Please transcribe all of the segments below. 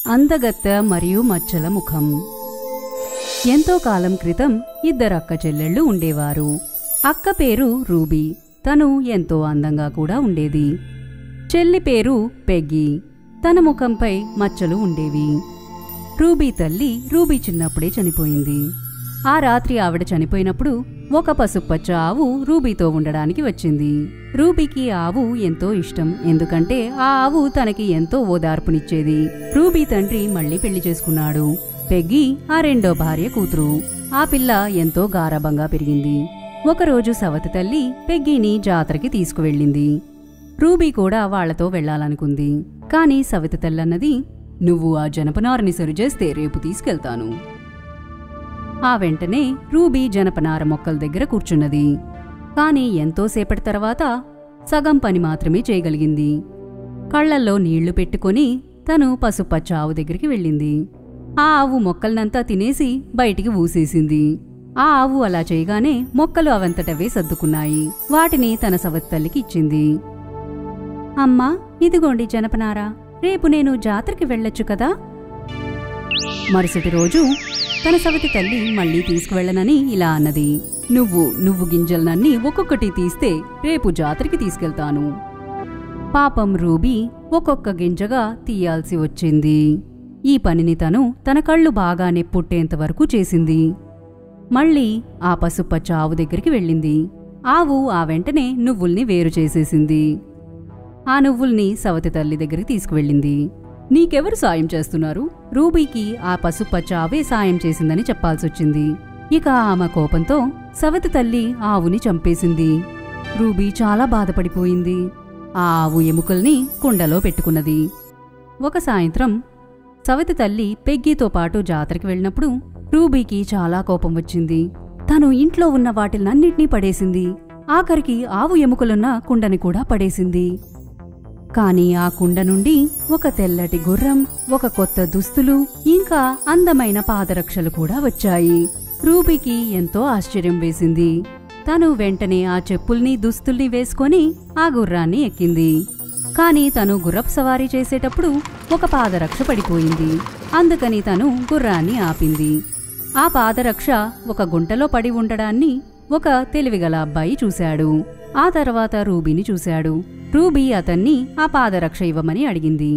అందగత్త మరియు మచ్చల ముఖం. ఎంతో కాలం క్రితం ఇద్దరక్క చెల్లెళ్ళు ఉండేవారు. అక్క పేరు రూబీ. తను ఎంతో అందంగా కూడా ఉండేది. చెల్లి పేరు పెగ్గి. తన ముఖంపై మచ్చలు ఉండేవి. రూబీ తల్లి రూబీ చిన్నప్పుడే చనిపోయింది. ఆ రాత్రి ఆవిడ చనిపోయినప్పుడు ఒక పసుపచ్చ ఆవు రూబీతో ఉండడానికి వచ్చింది. రూబీకి ఆవు ఎంతో ఇష్టం. ఎందుకంటే ఆ ఆవు తనకి ఎంతో ఓదార్పునిచ్చేది. రూబీ తండ్రి మళ్లీ పెళ్లి చేసుకున్నాడు. పెగ్గి ఆ రెండో భార్య కూతురు. ఆ పిల్ల ఎంతో గారాబంగా పెరిగింది. ఒకరోజు సవతి తల్లి పెగ్గిని జాతరకి తీసుకువెళ్ళింది. రూబీ కూడా వాళ్లతో వెళ్లాలనుకుంది. కాని సవతి తల్లన్నది, "నువ్వు ఆ జనపనారని సరిచేస్తే రేపు తీసుకెళ్తాను." ఆ వెంటనే రూబీ జనపనార మొక్కల దగ్గర కూర్చున్నది. కాని ఎంతోసేపటి తర్వాత సగం పని మాత్రమే చేయగలిగింది. కళ్లల్లో నీళ్లు పెట్టుకుని తను పసుపచ్చ ఆవు దగ్గరికి వెళ్ళింది. ఆ ఆవు మొక్కలనంతా తినేసి బయటికి ఊసేసింది. ఆ ఆవు అలా చేయగానే మొక్కలు అవంతటవే సర్దుకున్నాయి. వాటిని తన సవతి తల్లికి ఇచ్చింది. "అమ్మా, ఇదిగోండి జనపనార. రేపు నేను జాతరకి వెళ్ళొచ్చు కదా?" మరుసటి రోజు తన సవతి తల్లి మళ్లీ తీసుకువెళ్లనని ఇలా అన్నది, నువ్వు గింజలనన్నీ ఒక్కొక్కటి తీస్తే రేపు జాతరకి తీసుకెళ్తాను." పాపం రూబీ ఒక్కొక్క గింజగా తీయాల్సి వచ్చింది. ఈ పనిని తన కళ్ళు బాగా నెప్పుట్టేంతవరకు చేసింది. మళ్లీ ఆ పసుపచ్చ ఆవు దగ్గరికి వెళ్ళింది. ఆవు ఆ వెంటనే నువ్వుల్ని వేరు చేసేసింది. ఆ నువ్వుల్ని సవతి తల్లి దగ్గరికి తీసుకువెళ్ళింది. "నీకెవరు సాయం చేస్తున్నారు?" రూబీకి ఆ పసుపచ్చ ఆవే సాయం చేసిందని చెప్పాల్సొచ్చింది. ఇక ఆమె కోపంతో సవతి తల్లి ఆవుని చంపేసింది. రూబీ చాలా బాధపడిపోయింది. ఆ ఆవు ఎముకల్ని కుండలో పెట్టుకున్నది. ఒక సాయంత్రం సవతి తల్లి పెగ్గితో పాటు జాతరకి వెళ్ళినప్పుడు రూబీకి చాలా కోపం వచ్చింది. తను ఇంట్లో ఉన్న వాటినన్నింటినీ పడేసింది. ఆఖరికి ఆవు ఎముకలున్న కుండని కూడా పడేసింది. కాని ఆ కుండ నుండి ఒక తెల్లటి గుర్రం, ఒక కొత్త దుస్తులు, ఇంకా అందమైన పాదరక్షలు కూడా వచ్చాయి. రూబీకి ఎంతో ఆశ్చర్యం వేసింది. తను వెంటనే ఆ చెప్పుల్ని దుస్తుల్ని వేసుకొని ఆ గుర్రాన్ని ఎక్కింది. కాని తను గుర్రపు సవారీ చేసేటప్పుడు ఒక పాదరక్ష పడిపోయింది. అందుకని తను గుర్రాన్ని ఆపింది. ఆ పాదరక్ష ఒక గుంటలో పడి ఉండడాన్ని ఒక తెలివిగల అబ్బాయి చూశాడు. ఆ తర్వాత రూబీని చూశాడు. రూబీ అతన్ని ఆ పాదరక్ష ఇవ్వమని అడిగింది.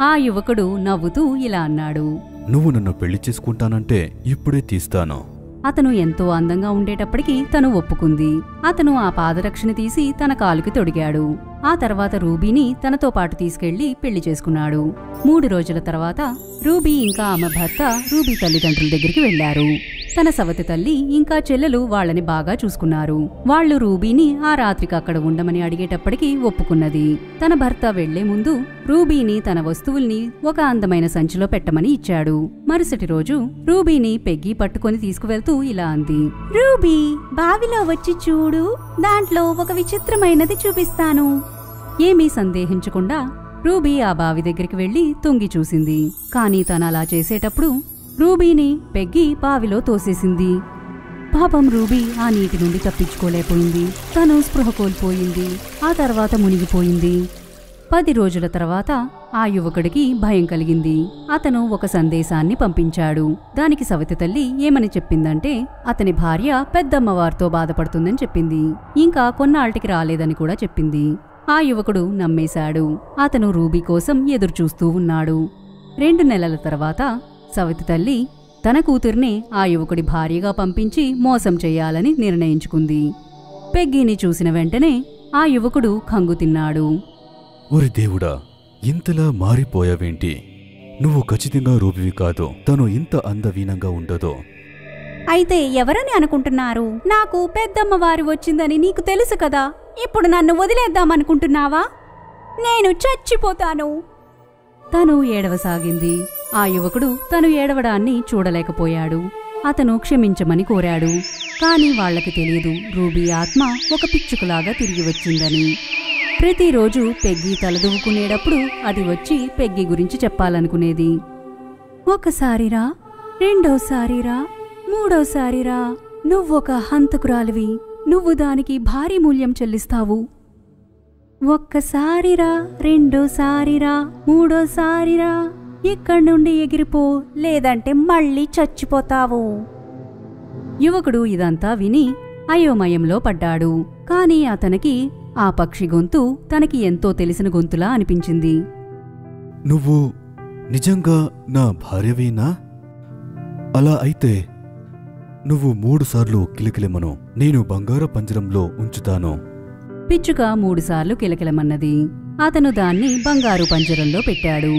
ఆ యువకుడు నవ్వుతూ ఇలా అన్నాడు, "నువ్వు నన్ను పెళ్లి చేసుకుంటానంటే ఇప్పుడే తీస్తాను." అతను ఎంతో అందంగా ఉండేటప్పటికీ తను ఒప్పుకుంది. అతను ఆ పాదరక్షని తీసి తన కాలుకి తొడిగాడు. ఆ తర్వాత రూబీని తనతో పాటు తీసుకెళ్లి పెళ్లి చేసుకున్నాడు. 3 రోజుల తర్వాత రూబీ ఇంకా ఆమె భర్త రూబీ తల్లిదండ్రుల దగ్గరికి వెళ్లారు. తన సవతి తల్లి ఇంకా చెల్లెలు వాళ్లని బాగా చూసుకున్నారు. వాళ్లు రూబీని ఆ రాత్రికి అక్కడ ఉండమని అడిగేటప్పటికీ ఒప్పుకున్నది. తన భర్త వెళ్లే ముందు రూబీని తన వస్తువుల్ని ఒక అందమైన సంచిలో పెట్టమని ఇచ్చాడు. మరుసటి రోజు రూబీని పెగ్గి పట్టుకొని తీసుకువెళ్తూ ఇలా అంది, "రూబీ, బావిలో వచ్చి చూడు. దాంట్లో ఒక విచిత్రమైనది చూపిస్తాను." ఏమీ సందేహించకుండా రూబీ ఆ బావి దగ్గరికి వెళ్లి తొంగి చూసింది. కాని తనలా చేసేటప్పుడు రూబీని పెగ్గి బావిలో తోసేసింది. పాపం రూబీ ఆ నీటి నుండి తప్పించుకోలేకపోయింది. తను స్పృహ కోల్పోయింది. ఆ తర్వాత మునిగిపోయింది. 10 రోజుల తర్వాత ఆ యువకుడికి భయం కలిగింది. అతను ఒక సందేశాన్ని పంపించాడు. దానికి సవతి తల్లి ఏమని చెప్పిందంటే అతని భార్య పెద్దమ్మవారితో బాధపడుతుందని చెప్పింది. ఇంకా కొన్నాళ్టికి రాలేదని కూడా చెప్పింది. ఆ యువకుడు నమ్మేశాడు. అతను రూబీ కోసం ఎదురుచూస్తూ ఉన్నాడు. 2 నెలల తర్వాత సవతి తల్లి తన కూతుర్నే ఆ యువకుడి భార్యగా పంపించి మోసం చెయ్యాలని నిర్ణయించుకుంది. పెగ్గిని చూసిన వెంటనే ఆ యువకుడు ఖంగు తిన్నాడు. "ఒరి దేవుడా, ఇంతలా మారిపోయావేంటి? నువ్వు ఖచ్చితంగా రూబీవి కాదు. తను ఇంత అందవీనంగా ఉండదో." "అయితే ఎవరని అనుకుంటున్నారు? నాకు పెద్దమ్మవారు వచ్చిందని నీకు తెలుసు కదా. ఇప్పుడు నన్ను వదిలేద్దామనుకుంటున్నావా? నేను చచ్చిపోతాను." తను ఏడవసాగింది. ఆ యువకుడు తను ఏడవడాన్ని చూడలేకపోయాడు. అతను క్షమించమని కోరాడు. కాని వాళ్లకి తెలియదు రూబీ ఆత్మ ఒక పిచ్చుకలాగా తిరిగి వచ్చిందని. ప్రతిరోజు పెగ్గి తలదువ్వుకునేటప్పుడు అది వచ్చి పెగ్గి గురించి చెప్పాలనుకునేది. "ఒకసారిరా, రెండోసారిరా, మూడోసారిరా, నువ్వొక హంతకురాలివి. నువ్వు దానికి భారీ మూల్యం చెల్లిస్తావు. ఒక్కసారిరా, రెండోసారిరా, మూడోసారిరా, ఇక్కడి నుండి ఎగిరిపో, లేదంటే మళ్ళీ చచ్చిపోతావు. యువకుడు ఇదంతా విని అయోమయంలో పడ్డాడు. కాని అతనికి ఆ పక్షి గొంతు తనకి ఎంతో తెలిసిన గొంతులా అనిపించింది. నువ్వు నిజంగా నా భార్యవేనా? అలా అయితే నువ్వు 3 సార్లు కిలకిలమను, నేను బంగారు పంజరంలో ఉంచుతాను. పిచ్చుక 3 సార్లు కిలకిలమన్నది. అతను దాన్ని బంగారు పంజరంలో పెట్టాడు.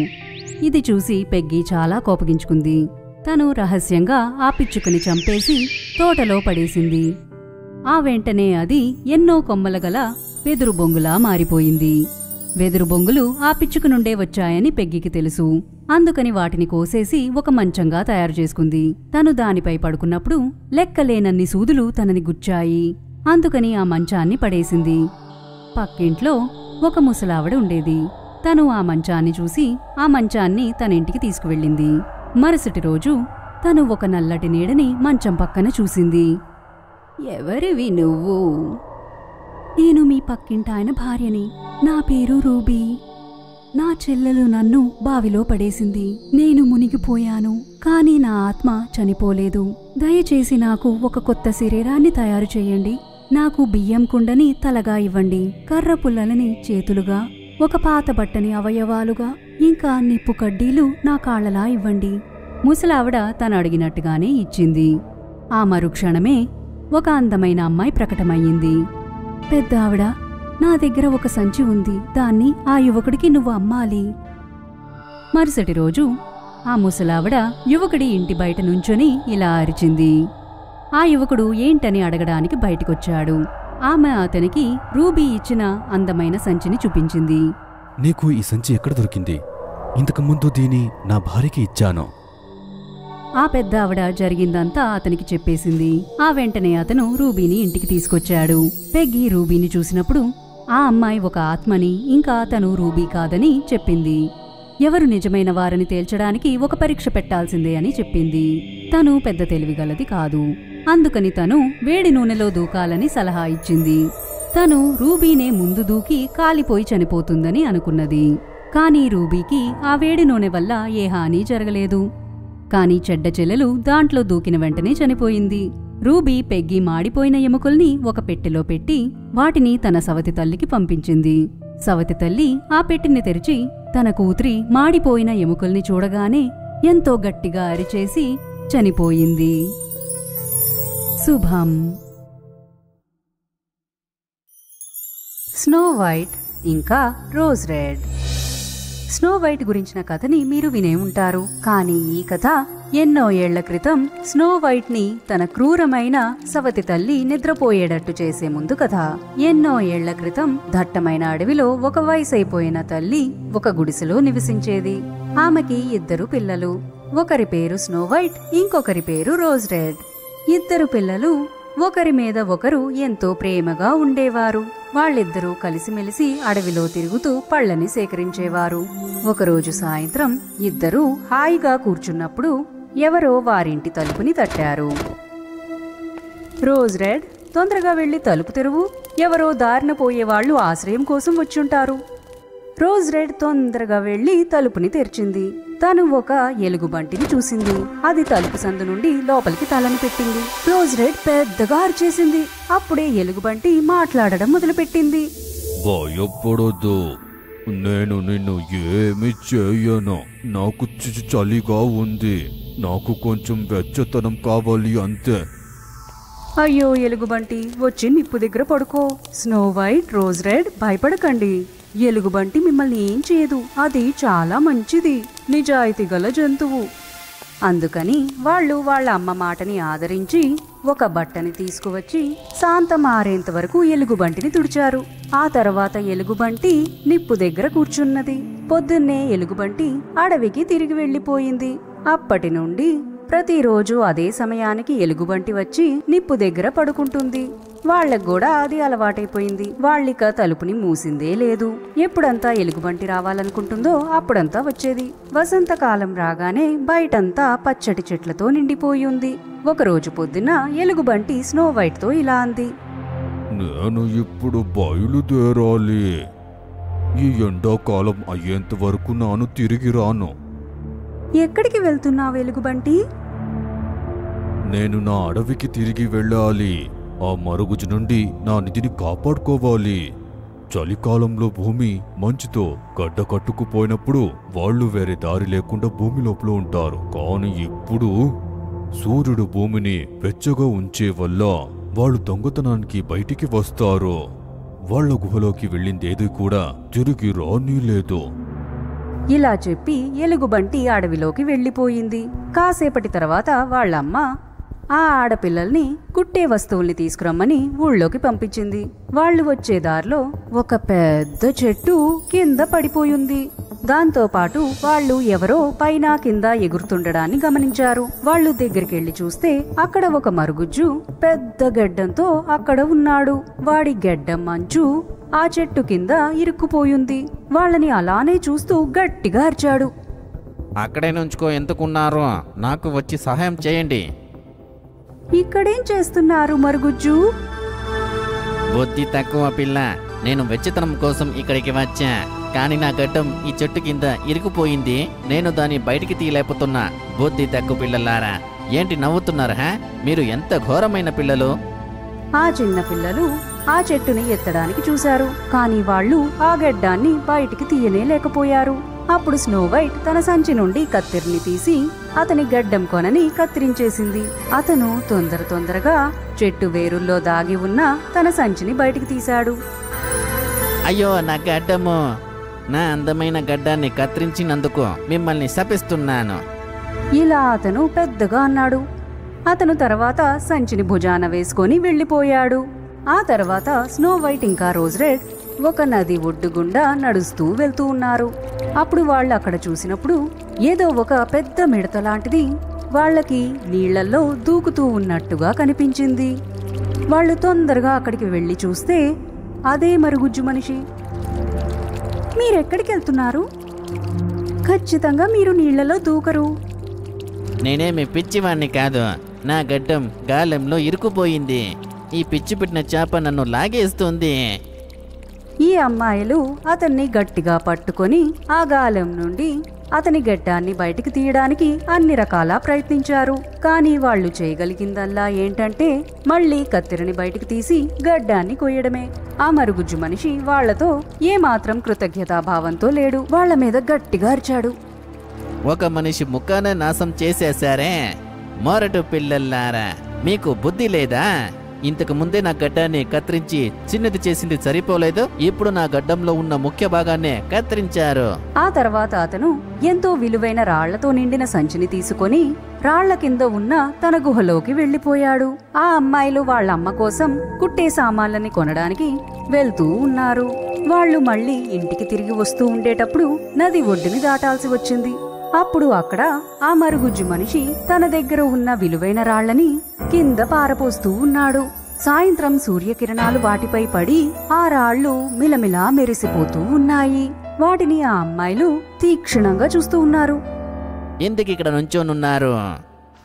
ఇది చూసి పెగ్గి చాలా కోపగించుకుంది. తను రహస్యంగా ఆ పిచ్చుకని చంపేసి తోటలో పడేసింది. ఆ వెంటనే అది ఎన్నో కొమ్మల గల వెదురు బొంగులా మారిపోయింది. వెదురు బొంగులు ఆ పిచ్చుక నుండే వచ్చాయని పెగ్గికి తెలుసు. అందుకని వాటిని కోసేసి ఒక మంచంగా తయారు చేసుకుంది. తను దానిపై పడుకున్నప్పుడు లెక్కలేనన్ని సూదులు తనని గుచ్చాయి. అందుకని ఆ మంచాన్ని పడేసింది. పక్కింట్లో ఒక ముసలావిడ ఉండేది. తను ఆ మంచాన్ని చూసి ఆ మంచాన్ని తన ఇంటికి తీసుకువెళ్ళింది. మరుసటి రోజు తను ఒక నల్లటి నీడని మంచం పక్కన చూసింది. ఎవరివి నువ్వు? నేను మీ పక్కింటాయన భార్యని. నా పేరు రూబీ. నా చెల్లెలు నన్ను బావిలో పడేసింది. నేను మునిగిపోయాను, కాని నా ఆత్మ చనిపోలేదు. దయచేసి నాకు ఒక కొత్త శరీరాన్ని తయారు చేయండి. నాకు బియ్యం కుండని తలగా ఇవ్వండి, కర్ర పుల్లలని చేతులుగా, ఒక పాత బట్టని అవయవాలుగా, ఇంకా నిప్పు కడ్డీలు నా కాళ్లలా ఇవ్వండి. ముసలావిడ తను అడిగినట్టుగానే ఇచ్చింది. ఆ మరుక్షణమే ఒక అందమైన అమ్మాయి ప్రకటమయ్యింది. పెద్దావిడ, నా దగ్గర ఒక సంచి ఉంది, దాన్ని ఆ యువకుడికి నువ్వు అమ్మాలి. మరుసటి రోజు ఆ ముసలావిడ యువకుడి ఇంటి బయట నుంచొని ఇలా అరిచింది. ఆ యువకుడు ఏంటని అడగడానికి బయటికొచ్చాడు. ఆమె అతనికి రూబీ ఇచ్చిన అందమైన సంచిని చూపించింది. నీకు ఈ సంచి ఎక్కడ దొరికింది? ఇంతకుముందు దీని నా భార్యకి ఇచ్చాను. ఆ పెద్దావిడ జరిగిందంతా అతనికి చెప్పేసింది. ఆ వెంటనే అతను రూబీని ఇంటికి తీసుకొచ్చాడు. పెగ్గి రూబీని చూసినప్పుడు ఆ అమ్మాయి ఒక ఆత్మని, ఇంకా తను రూబీ కాదని చెప్పింది. ఎవరు నిజమైన వారని తేల్చడానికి ఒక పరీక్ష పెట్టాల్సిందే అని చెప్పింది. తను పెద్ద తెలివిగలది కాదు. అందుకని తను వేడి నూనెలో దూకాలని సలహా ఇచ్చింది. తను రూబీనే ముందు దూకి కాలిపోయి చనిపోతుందని అనుకున్నది. కాని రూబీకి ఆ వేడి నూనె వల్ల ఏ హాని జరగలేదు. కాని చెడ్డ చెల్లెలు దాంట్లో దూకిన వెంటనే చనిపోయింది. రూబీ పెగ్గి మాడిపోయిన ఎముకల్ని ఒక పెట్టెలో పెట్టి వాటిని తన సవతి తల్లికి పంపించింది. సవతి తల్లి ఆ పెట్టెని తెరిచి తన కూతురి మాడిపోయిన ఎముకల్ని చూడగానే ఎంతో గట్టిగా అరిచేసి చనిపోయింది. శుభం. స్నో వైట్ ఇంకా రోజ్ రెడ్. స్నో వైట్ గురించిన కథని మీరు వినే ఉంటారు. కానీ ఈ కథ ఎన్నో ఏళ్ల క్రితం స్నో వైట్ ని తన క్రూరమైన సవతి తల్లి నిద్రపోయేటట్టు చేసే ముందు కథ. ఎన్నో ఏళ్ల క్రితం దట్టమైన అడవిలో ఒక వయసైపోయిన తల్లి ఒక గుడిసెలో నివసించేది. ఆమెకి 2 పిల్లలు. ఒకరి పేరు స్నో వైట్, ఇంకొకరి పేరు రోజ్ రెడ్. 2 పిల్లలు ఒకరి మీద ఒకరు ఎంతో ప్రేమగా ఉండేవారు. వాళ్ళిద్దరూ కలిసిమెలిసి అడవిలో తిరుగుతూ పళ్ళని సేకరించేవారు. ఒకరోజు సాయంత్రం ఇద్దరూ హాయిగా కూర్చున్నప్పుడు ఎవరో వారింటి తలుపుని తట్టారు. రోజ్ రెడ్, తొందరగా వెళ్లి తలుపు తెరువు, ఎవరో దారిన పోయేవాళ్లు ఆశ్రయం కోసం వచ్చుంటారు. రోజ్ రెడ్ తొందరగా వెళ్లి తలుపుని తెరిచింది. తను ఒక ఎలుగుబంటిని చూసింది. అది తలుపు సందు నుండి లోపలికి తలని పెట్టింది. రోజ్ రెడ్ పెద్దగా అరిచేసింది. అప్పుడే ఎలుగుబంటి మాట్లాడడం మొదలుపెట్టింది. భయపడొద్దు, నేను నిన్ను ఏమి చేయను. నాకు చలిగా ఉంది, నాకు కొంచెం వెచ్చతనం కావాలి అంతే. అయ్యో ఎలుగుబంటి, వచ్చి నిప్పు దగ్గర పడుకో. స్నో వైట్, రోజ్ రెడ్, భయపడకండి. ఎలుగుబంటి మిమ్మల్ని ఏం చేయదు. అది చాలా మంచిది, నిజాయితీ గల జంతువు. అందుకని వాళ్ళు వాళ్ళ అమ్మ మాటని ఆదరించి ఒక బట్టని తీసుకువచ్చి శాంతమారేంత వరకు ఎలుగుబంటిని తుడిచారు. ఆ తర్వాత ఎలుగుబంటి నిప్పు దగ్గర కూర్చున్నది. పొద్దున్నే ఎలుగుబంటి అడవికి తిరిగి వెళ్లిపోయింది. అప్పటి నుండి ప్రతిరోజు అదే సమయానికి ఎలుగుబంటి వచ్చి నిప్పు దగ్గర పడుకుంటుంది. వాళ్లకు కూడా అది అలవాటైపోయింది. వాళ్ళిక తలుపుని మూసిందే లేదు. ఎప్పుడంతా ఎలుగుబంటి రావాలనుకుంటుందో అప్పుడంతా వచ్చేది. వసంతకాలం రాగానే బయటంతా పచ్చటి చెట్లతో నిండిపోయి ఉంది. ఒకరోజు పొద్దున ఎలుగుబంటి స్నో వైట్ తో ఇలా అంది. నేను ఇప్పుడు బయలుదేరాలి. ఈ ఎండాకాలం అయ్యేంత వరకు నాను తిరిగి రాను. ఎక్కడికి వెళ్తున్నావు ఎలుగుబంటి? నేను నా అడవికి తిరిగి వెళ్ళాలి. ఆ మరుగుజ్జు నుండి నా నిధిని కాపాడుకోవాలి. చలికాలంలో భూమి మంచుతో గడ్డ కట్టుకుపోయినప్పుడు వాళ్ళు వేరే దారి లేకుండా భూమి లోపల ఉంటారు. కాని ఇప్పుడు సూర్యుడు భూమిని వెచ్చగా ఉంచే వల్ల వాళ్ళు దొంగతనానికి బయటికి వస్తారు. వాళ్ళ గుహలోకి వెళ్ళిందేది కూడా తిరిగి రానీలేదు. ఇలా చెప్పి ఎలుగుబంటి అడవిలోకి వెళ్ళిపోయింది. కాసేపటి తర్వాత వాళ్ళమ్మ ఆ ఆడపిల్లల్ని కుట్టే వస్తువుల్ని తీసుకురమ్మని ఊళ్ళోకి పంపించింది. వాళ్ళు వచ్చే దారిలో ఒక పెద్ద చెట్టు కింద పడిపోయింది. దాంతో పాటు వాళ్ళు ఎవరో పైన కింద ఎగురుతుండడాన్ని గమనించారు. వాళ్ళు దగ్గరికెళ్లి చూస్తే అక్కడ ఒక మరుగుజ్జు పెద్ద గెడ్డంతో అక్కడ ఉన్నాడు. వాడి గెడ్డం మంచు ఆ చెట్టు కింద ఇరుక్కుపోయింది. వాళ్ళని అలానే చూస్తూ గట్టిగా అరిచాడు. అక్కడే నుంచుకో, ఎందుకున్నారు? నాకు వచ్చి సహాయం చేయండి. ఇక్కడేం చేస్తున్నారు మరుగుజ్జు? బుద్ధి తక్కువ పిల్ల, నేను వెచ్చతనం కోసం ఇక్కడికి వచ్చా. కానీ నా గడ్డం ఈ చెట్టు కింద ఇరుకుపోయింది. నేను దాన్ని బయటికి తీయలేకపోతున్నా. బుద్ధి తక్కువ పిల్లలారా, ఏంటి నవ్వుతున్నారా? మీరు ఎంత ఘోరమైన పిల్లలు. ఆ చిన్న పిల్లలు ఆ చెట్టుని ఎత్తడానికి చూశారు. కానీ వాళ్ళు ఆ గెడ్డాన్ని బయటికి తీయనే లేకపోయారు. అప్పుడు స్నో వైట్ తన సంచి నుండి కత్తిరిని తీసి అతని గడ్డం కొనని కత్తిరించేసింది. అతను తొందరగా చెట్టు వేరుల్లో దాగి ఉన్న తన సంచిని బయటికి తీశాడు. అయ్యో, నా గడ్డము! నా అందమైన గడ్డాన్ని కత్తిరించినందుకు మిమ్మల్ని శపిస్తున్నాను. ఇలా అతను పెద్దగా అన్నాడు. అతను తర్వాత సంచిని భుజాన వేసుకొని వెళ్ళిపోయాడు. ఆ తర్వాత స్నో వైట్ ఇంకా రోజ్ రెడ్ ఒక నది ఒడ్డు గుండా నడుస్తూ వెళ్తూ ఉన్నారు. అప్పుడు వాళ్ళు అక్కడ చూసినప్పుడు ఏదో ఒక పెద్ద మిడత లాంటిది వాళ్ళకి నీళ్లల్లో దూకుతూ ఉన్నట్టుగా కనిపించింది. వాళ్ళు తొందరగా అక్కడికి వెళ్లి చూస్తే అదే మరుగుజ్జు మనిషి. మీరెక్కడికి వెళ్తున్నారు? ఖచ్చితంగా మీరు నీళ్లలో దూకరు. నేనేమి పిచ్చివాణ్ణి కాదు. నా గడ్డం గాలంలో ఇరుకుపోయింది. ఈ పిచ్చి పెట్టిన చేప నన్ను లాగేస్తుంది. ఈ అమ్మాయిలు అతన్ని గట్టిగా పట్టుకొని ఆ గాలం నుండి అతని గడ్డాన్ని బయటికి తీయడానికి అన్ని రకాల ప్రయత్నించారు. కానీ వాళ్ళు చేయగలిగిందల్లా ఏంటంటే మళ్లీ కత్తిరిని బయటికి తీసి గడ్డాన్ని కొయ్యడమే. ఆ మరుగుజ్జు మనిషి వాళ్లతో ఏమాత్రం కృతజ్ఞతాభావంతో లేడు. వాళ్ల మీద గట్టిగా అరిచాడు. ఒక మనిషి ముఖాన నాశం చేసేశారే. మొరటు పిల్లల్లారా, మీకు బుద్ధి లేదా? ఇంతకు ముందే నా గడ్డాన్ని కత్తిరించి చిన్నది చేసింది సరిపోలేదు. ఇప్పుడు నా గడ్డంలో ఉన్న ముఖ్య భాగాన్నే కత్తిరించారు. ఆ తర్వాత అతను ఎంతో విలువైన రాళ్లతో నిండిన సంచిని తీసుకొని రాళ్ల కింద ఉన్న తన గుహలోకి వెళ్లిపోయాడు. ఆ అమ్మాయిలు వాళ్ళ అమ్మ కోసం కుట్టే సామాన్లని కొనడానికి వెళ్తూ ఉన్నారు. వాళ్ళు మళ్లీ ఇంటికి తిరిగి వస్తూ ఉండేటప్పుడు నది ఒడ్డుని దాటాల్సి వచ్చింది. అప్పుడు అక్కడ ఆ మరుగుజ్జు మనిషి తన దగ్గర ఉన్న విలువైన రాళ్లని కింద పారపోస్తూ ఉన్నాడు. సాయంత్రం సూర్యకిరణాలు వాటిపై పడి ఆ రాళ్లు మిలమిలా మెరిసిపోతూ ఉన్నాయి. వాటిని ఆ అమ్మాయిలు తీక్షణంగా చూస్తూ ఉన్నారు. ఎందుకు ఇక్కడ నుంచోనున్నారు?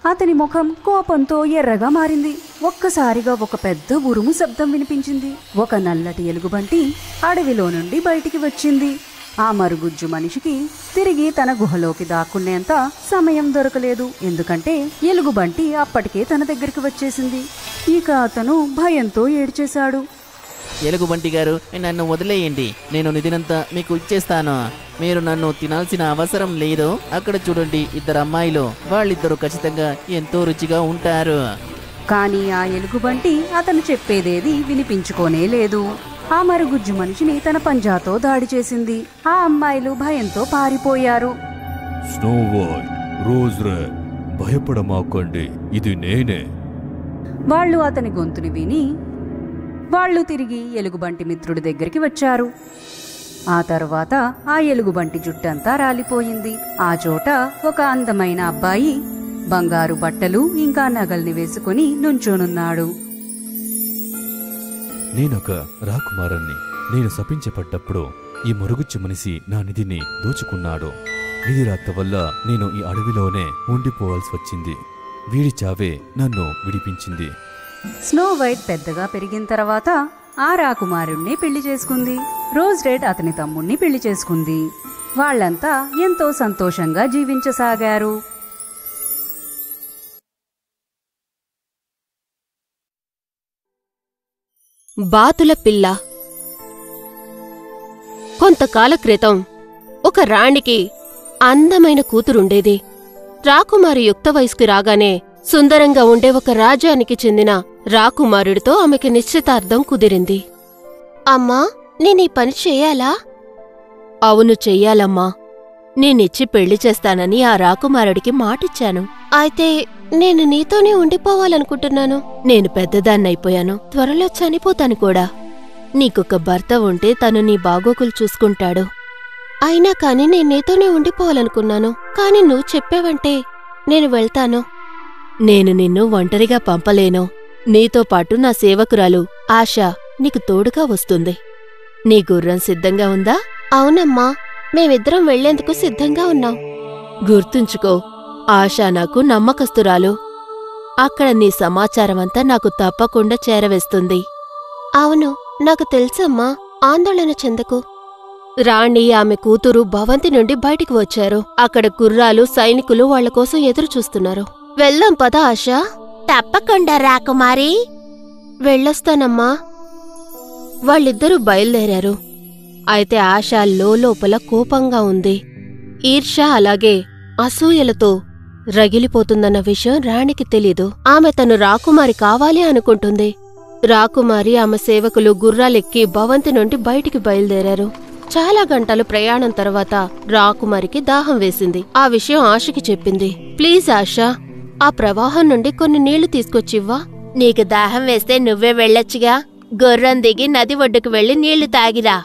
అతని ముఖం కోపంతో ఎర్రగా మారింది. ఒక్కసారిగా ఒక పెద్ద ఉరుము శబ్దం వినిపించింది. ఒక నల్లటి ఎలుగుబంటి అడవిలో నుండి బయటికి వచ్చింది. ఆ మరుగుజ్జు మనిషికి తిరిగి తన గుహలోకి దాక్కునేంత సమయం దొరకలేదు. ఎందుకంటే ఎలుగుబంటి అప్పటికే తన దగ్గరికి వచ్చేసింది. ఇక అతను భయంతో ఏడ్చేశాడు. ఎలుగుబంటి గారు, నన్ను వదిలేయండి. నేను నిధినంతా మీకు ఇచ్చేస్తాను. మీరు నన్ను తినాల్సిన అవసరం లేదు. అక్కడ చూడండి, ఇద్దరు అమ్మాయిలు. వాళ్ళిద్దరూ ఖచ్చితంగా ఎంతో రుచిగా ఉంటారు. కానీ ఆ ఎలుగుబంటి అతను చెప్పేదేది వినిపించుకోనే లేదు. ఆ మరుగుజ్జు మనిషిని తన పంజాతో దాడి చేసింది. ఆ అమ్మాయిలు భయంతో పారిపోయారు. స్నో వైట్, రోజ్ రెడ్, భయపడమాకండి, ఇది నేనే. వాళ్ళు అతని గొంతుని విని వాళ్ళు తిరిగి ఎలుగుబంటి మిత్రుడి దగ్గరికి వచ్చారు. ఆ తర్వాత ఆ ఎలుగుబంటి జుట్టంతా రాలిపోయింది. ఆ చోట ఒక అందమైన అబ్బాయి బంగారు బట్టలు ఇంకా నగల్ని వేసుకుని నుంచోనున్నాడు. నేనొక రాకుమారాన్ని. నేను శపించబడ్డప్పుడు ఈ మరుగుజ్జు మనిషి నా నిధిని దోచుకున్నాడు. నిధి రాత వల్ల నేను ఈ అడవిలోనే ఉండిపోవాల్సి వచ్చింది. వీడి చావే నన్ను విడిపించింది. స్నో వైట్ పెద్దగా పెరిగిన తర్వాత ఆ రాకుమారుణ్ణి పెళ్లి చేసుకుంది. రోజ్ రెడ్ అతని తమ్ముణ్ణి పెళ్లి చేసుకుంది. వాళ్ళంతా ఎంతో సంతోషంగా జీవించసాగారు. బాతుల పిల్ల. కొంతకాల క్రితం ఒక రాణికి అందమైన కూతురుండేది. రాకుమారి యుక్త వయస్సుకి రాగానే సుందరంగా ఉండే ఒక రాజ్యానికి చెందిన రాకుమారుడితో ఆమెకి నిశ్చితార్థం కుదిరింది. అమ్మా, నేనీ పని చెయ్యాలా? అవును, చెయ్యాలమ్మా. నేనిచ్చి పెళ్లి చేస్తానని ఆ రాకుమారుడికి మాటిచ్చాను. అయితే నేను నీతోనే ఉండిపోవాలనుకుంటున్నాను. నేను పెద్దదాన్నైపోయాను, త్వరలో చనిపోతాను కూడా. నీకొక భర్త ఉంటే తను నీ బాగోగులు చూసుకుంటాడు. అయినా కాని నేను నీతోనే ఉండిపోవాలనుకున్నాను. కాని నువ్వు చెప్పావంటే నేను వెళ్తాను. నేను నిన్ను ఒంటరిగా పంపలేను. నీతో పాటు నా సేవకురాలు ఆశ నీకు తోడుగా వస్తుంది. నీ గుర్రం సిద్ధంగా ఉందా? అవునమ్మా, మేమిద్దరం వెళ్లేందుకు సిద్ధంగా ఉన్నాం. గుర్తుంచుకో, ఆశ నాకు నమ్మకస్తురాలు. అక్కడ నీ సమాచారమంతా నాకు తప్పకుండా చేరవేస్తుంది. అవును, నాకు తెలుసమ్మా, ఆందోళన చెందకు. రాణి ఆమె కూతురు భవంతి నుండి బయటికి వచ్చారు. అక్కడ గుర్రాలు, సైనికులు వాళ్లకోసం ఎదురుచూస్తున్నారు. వెళ్దాం పద ఆశ. తప్పకుండా రాకుమారి. వెళ్ళొస్తానమ్మా. వాళ్ళిద్దరూ బయలుదేరారు. అయితే ఆశ లోపల కోపంగా ఉంది. ఈర్ష్య అలాగే అసూయలతో రగిలిపోతుందన్న విషయం రాణికి తెలీదు. ఆమె తను రాకుమారి కావాలి అనుకుంటుంది. రాకుమారి ఆమె సేవకులు గుర్రాలెక్కి భవంతి నుండి బయటికి బయలుదేరారు. చాలా గంటలు ప్రయాణం తర్వాత రాకుమారికి దాహం వేసింది. ఆ విషయం ఆశకి చెప్పింది. ప్లీజ్ ఆశ, ఆ ప్రవాహం నుండి కొన్ని నీళ్లు తీసుకొచ్చివ్వా. నీకు దాహం వేస్తే నువ్వే వెళ్ళొచ్చుగా. గుర్రం దిగి నది ఒడ్డుకు వెళ్లి నీళ్లు తాగిరా.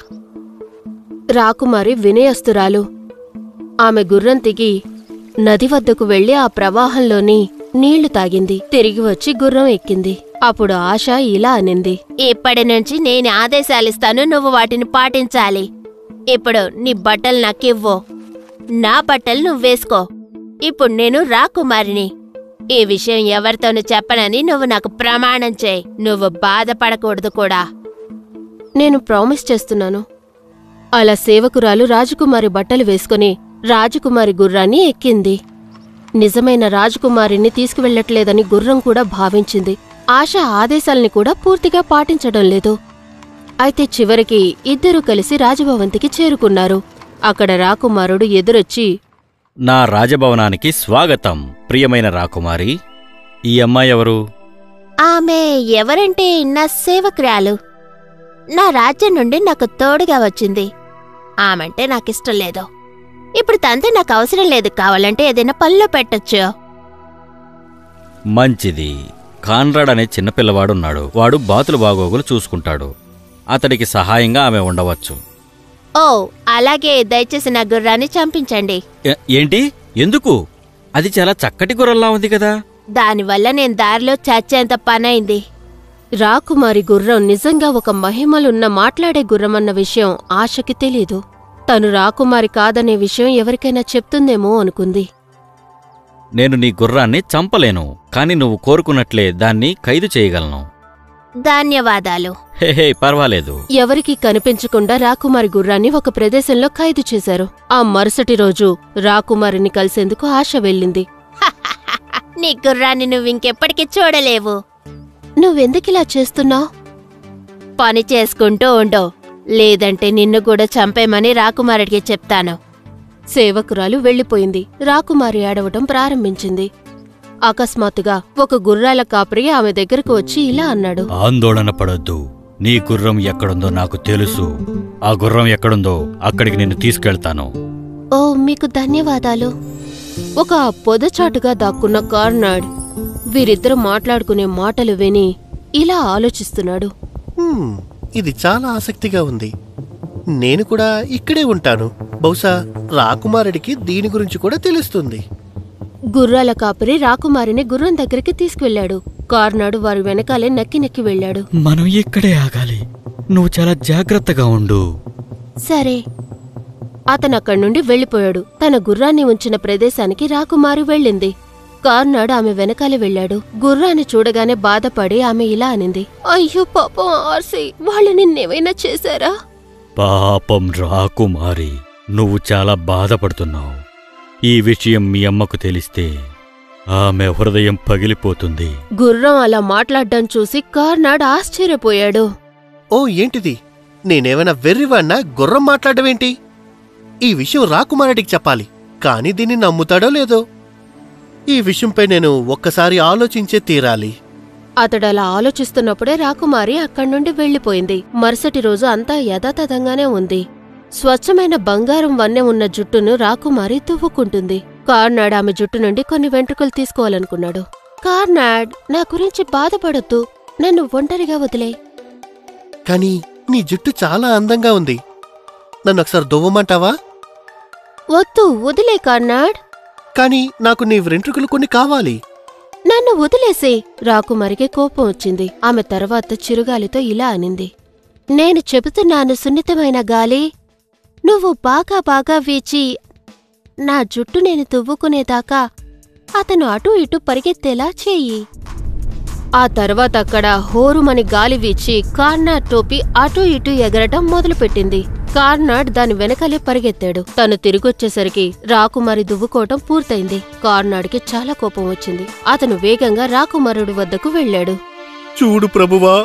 రాకుమారి వినయస్తురాలు. ఆమె గుర్రం దిగి నది వద్దకు వెళ్లి ఆ ప్రవాహంలోని నీళ్లు తాగింది. తిరిగి వచ్చి గుర్రం ఎక్కింది. అప్పుడు ఆశ ఇలా అనింది. ఇప్పటినుంచి నేను ఆదేశాలిస్తాను, నువ్వు వాటిని పాటించాలి. ఇప్పుడు నీ బట్టలు నాకివ్వు, నా బట్టలు నువ్వేసుకో. ఇప్పుడు నేను రాకుమారిని. ఈ విషయం ఎవరితోనూ చెప్పనని నువ్వు నాకు ప్రమాణం చేయి. నువ్వు బాధపడకూడదు కూడా. నేను ప్రామిస్ చేస్తున్నాను. అలా సేవకురాలు రాజకుమారి బట్టలు వేసుకుని రాజకుమారి గుర్రాన్ని ఎక్కింది. నిజమైన రాజకుమారిని తీసుకువెళ్లట్లేదని గుర్రం కూడా భావించింది. ఆశ ఆదేశాల్ని కూడా పూర్తిగా పాటించడం లేదు. అయితే చివరికి ఇద్దరూ కలిసి రాజభవంతికి చేరుకున్నారు. అక్కడ రాకుమారుడు ఎదురొచ్చి, నా రాజభవనానికి స్వాగతం, ప్రియమైన రాకుమారి. ఈ అమ్మాయి ఎవరు? ఆమె ఎవరంటే నా సేవకురాలు. నా రాజ్యం నుండి నాకు తోడుగా వచ్చింది. ఆమంటే నాకిష్టం లేదు. ఇప్పుడు తంతే నాకు అవసరం లేదు. కావాలంటే ఏదైనా పనిలో పెట్టొచ్చు. మంచిది. కాన్రాడ్ అనే చిన్నపిల్లవాడున్నాడు. వాడు బాతుల బాగోగులు చూసుకుంటాడు. అతడికి సహాయంగా ఆమె ఉండవచ్చు. ఓ, అలాగే. దయచేసి నా గుర్రాన్ని చంపించండి. ఏంటి? ఎందుకు? అది చాలా చక్కటి గుర్రంలా ఉంది కదా. దానివల్ల నేను దారిలో చచ్చేంత పనైంది. రాకుమారి గుర్రం నిజంగా ఒక మహిమలున్న మాట్లాడే గుర్రమన్న విషయం ఆశకి తెలీదు. తను రాకుమారి కాదనే విషయం ఎవరికైనా చెప్తుందేమో అనుకుంది. నేను నీ గుర్రాన్ని చంపలేను, కాని నువ్వు కోరుకున్నట్లే దాన్ని ఖైదు చేయగలను. ధన్యవాదాలు. హే, పర్వాలేదు. ఎవరికీ కనిపించకుండా రాకుమారి గుర్రాన్ని ఒక ప్రదేశంలో ఖైదు చేశారు. ఆ మరుసటి రోజు రాకుమారిని కలిసేందుకు ఆశ వెళ్ళింది. నీ గుర్రాన్ని నువ్వింకెప్పటికీ చూడలేవు. నువ్వెందుకిలా చేస్తున్నావు? పని చేసుకుంటూ ఉండు, లేదంటే నిన్ను కూడా చంపేమని రాకుమారుడికి చెప్తాను. సేవకురాలు వెళ్లిపోయింది. రాకుమారి ఏడవటం ప్రారంభించింది. అకస్మాత్తుగా ఒక గుర్రాల కాపరి ఆమె దగ్గరకు వచ్చి ఇలా అన్నాడు. ఆందోళన పడొద్దు. నీ గుర్రం ఎక్కడుందో నాకు తెలుసు. ఆ గుర్రం ఎక్కడుందో అక్కడికి నిన్ను తీసుకెళ్తాను. ఓ, మీకు ధన్యవాదాలు. ఒక పొదచాటుగా దాక్కున్న కార్నాడ్ వీరిద్దరూ మాట్లాడుకునే మాటలు విని ఇలా ఆలోచిస్తున్నాడు. ఇది చాలా ఆసక్తిగా ఉంది. నేను కూడా ఇక్కడే ఉంటాను. బహుశా రాకుమారుడికి దీని గురించి కూడా తెలుస్తుంది. గుర్రాల కాపరి రాకుమారిని గుర్రం దగ్గరికి తీసుకువెళ్లాడు. కార్నాడు వారి వెనకాలే నక్కి నక్కి వెళ్లాడు. మనం ఇక్కడే ఆగాలి. నువ్వు చాలా జాగ్రత్తగా ఉండు. సరే. అతనక్కడి నుండి వెళ్లిపోయాడు. తన గుర్రాన్ని ఉంచిన ప్రదేశానికి రాకుమారి వెళ్ళింది. కార్నాడ్ ఆమె వెనకాలే వెళ్లాడు. గుర్రాన్ని చూడగానే బాధపడి ఆమె ఇలా అనింది. అయ్యో పాపం ఆర్సీ, వాళ్ళు నిన్నేమైనా చేశారా? పాపం రాకుమారి, నువ్వు చాలా బాధపడుతున్నావు. ఈ విషయం మీ అమ్మకు తెలిస్తే ఆమె హృదయం పగిలిపోతుంది. గుర్రం అలా మాట్లాడ్డం చూసి కార్నాడ్ ఆశ్చర్యపోయాడు. ఓ ఏంటిది? నేనేమైనా వెర్రివాణ్ణా? గుర్రం మాట్లాడమేంటి? ఈ విషయం రాకుమారుడికి చెప్పాలి, కాని దీన్ని నమ్ముతాడో లేదో. ఈ విషయంపై నేను ఒక్కసారి ఆలోచించే తీరాలి. అతడలా ఆలోచిస్తున్నప్పుడే రాకుమారి అక్కడ్నుండి వెళ్లిపోయింది. మరుసటి రోజు అంతా యథాతథంగానే ఉంది. స్వచ్ఛమైన బంగారం వన్నె ఉన్న జుట్టును రాకుమారి దువ్వుకుంటుంది. కార్నాడ్ ఆమె జుట్టు నుండి కొన్ని వెంట్రుకలు తీసుకోవాలనుకున్నాడు. కార్నాడ్, నా గురించి బాధపడొద్దు, నన్ను ఒంటరిగా వదిలే. కాని నీ జుట్టు చాలా అందంగా ఉంది. నన్నొకసారి దువ్వమంటావా? వద్దు, వదిలే కార్నాడ్. కాని నాకు నీ వెంట్రుకలు కొన్ని కావాలి. నన్ను వదిలేసే. రాకుమారికి కోపం వచ్చింది. ఆమె తర్వాత చిరుగాలితో ఇలా అనింది, నేను చెబుతున్నాను సున్నితమైన గాలి, నువ్వు బాగా బాగా వీచి నా జుట్టు నేను తువ్వుకునేదాకా అతను అటూ ఇటూ పరిగెత్తేలా చెయ్యి. ఆ తర్వాత అక్కడ హోరుమని గాలి వీచి కార్నాడ్ టోపీ అటూ ఇటూ ఎగరటం మొదలుపెట్టింది. కార్నాడ్ దాని వెనకాలే పరిగెత్తాడు. తను తిరిగొచ్చేసరికి రాకుమారి దువ్వుకోవటం పూర్తయింది. కార్నాడ్కి చాలా కోపం వచ్చింది. అతను వేగంగా రాకుమారుడి వద్దకు వెళ్లాడు. చూడు ప్రభువా,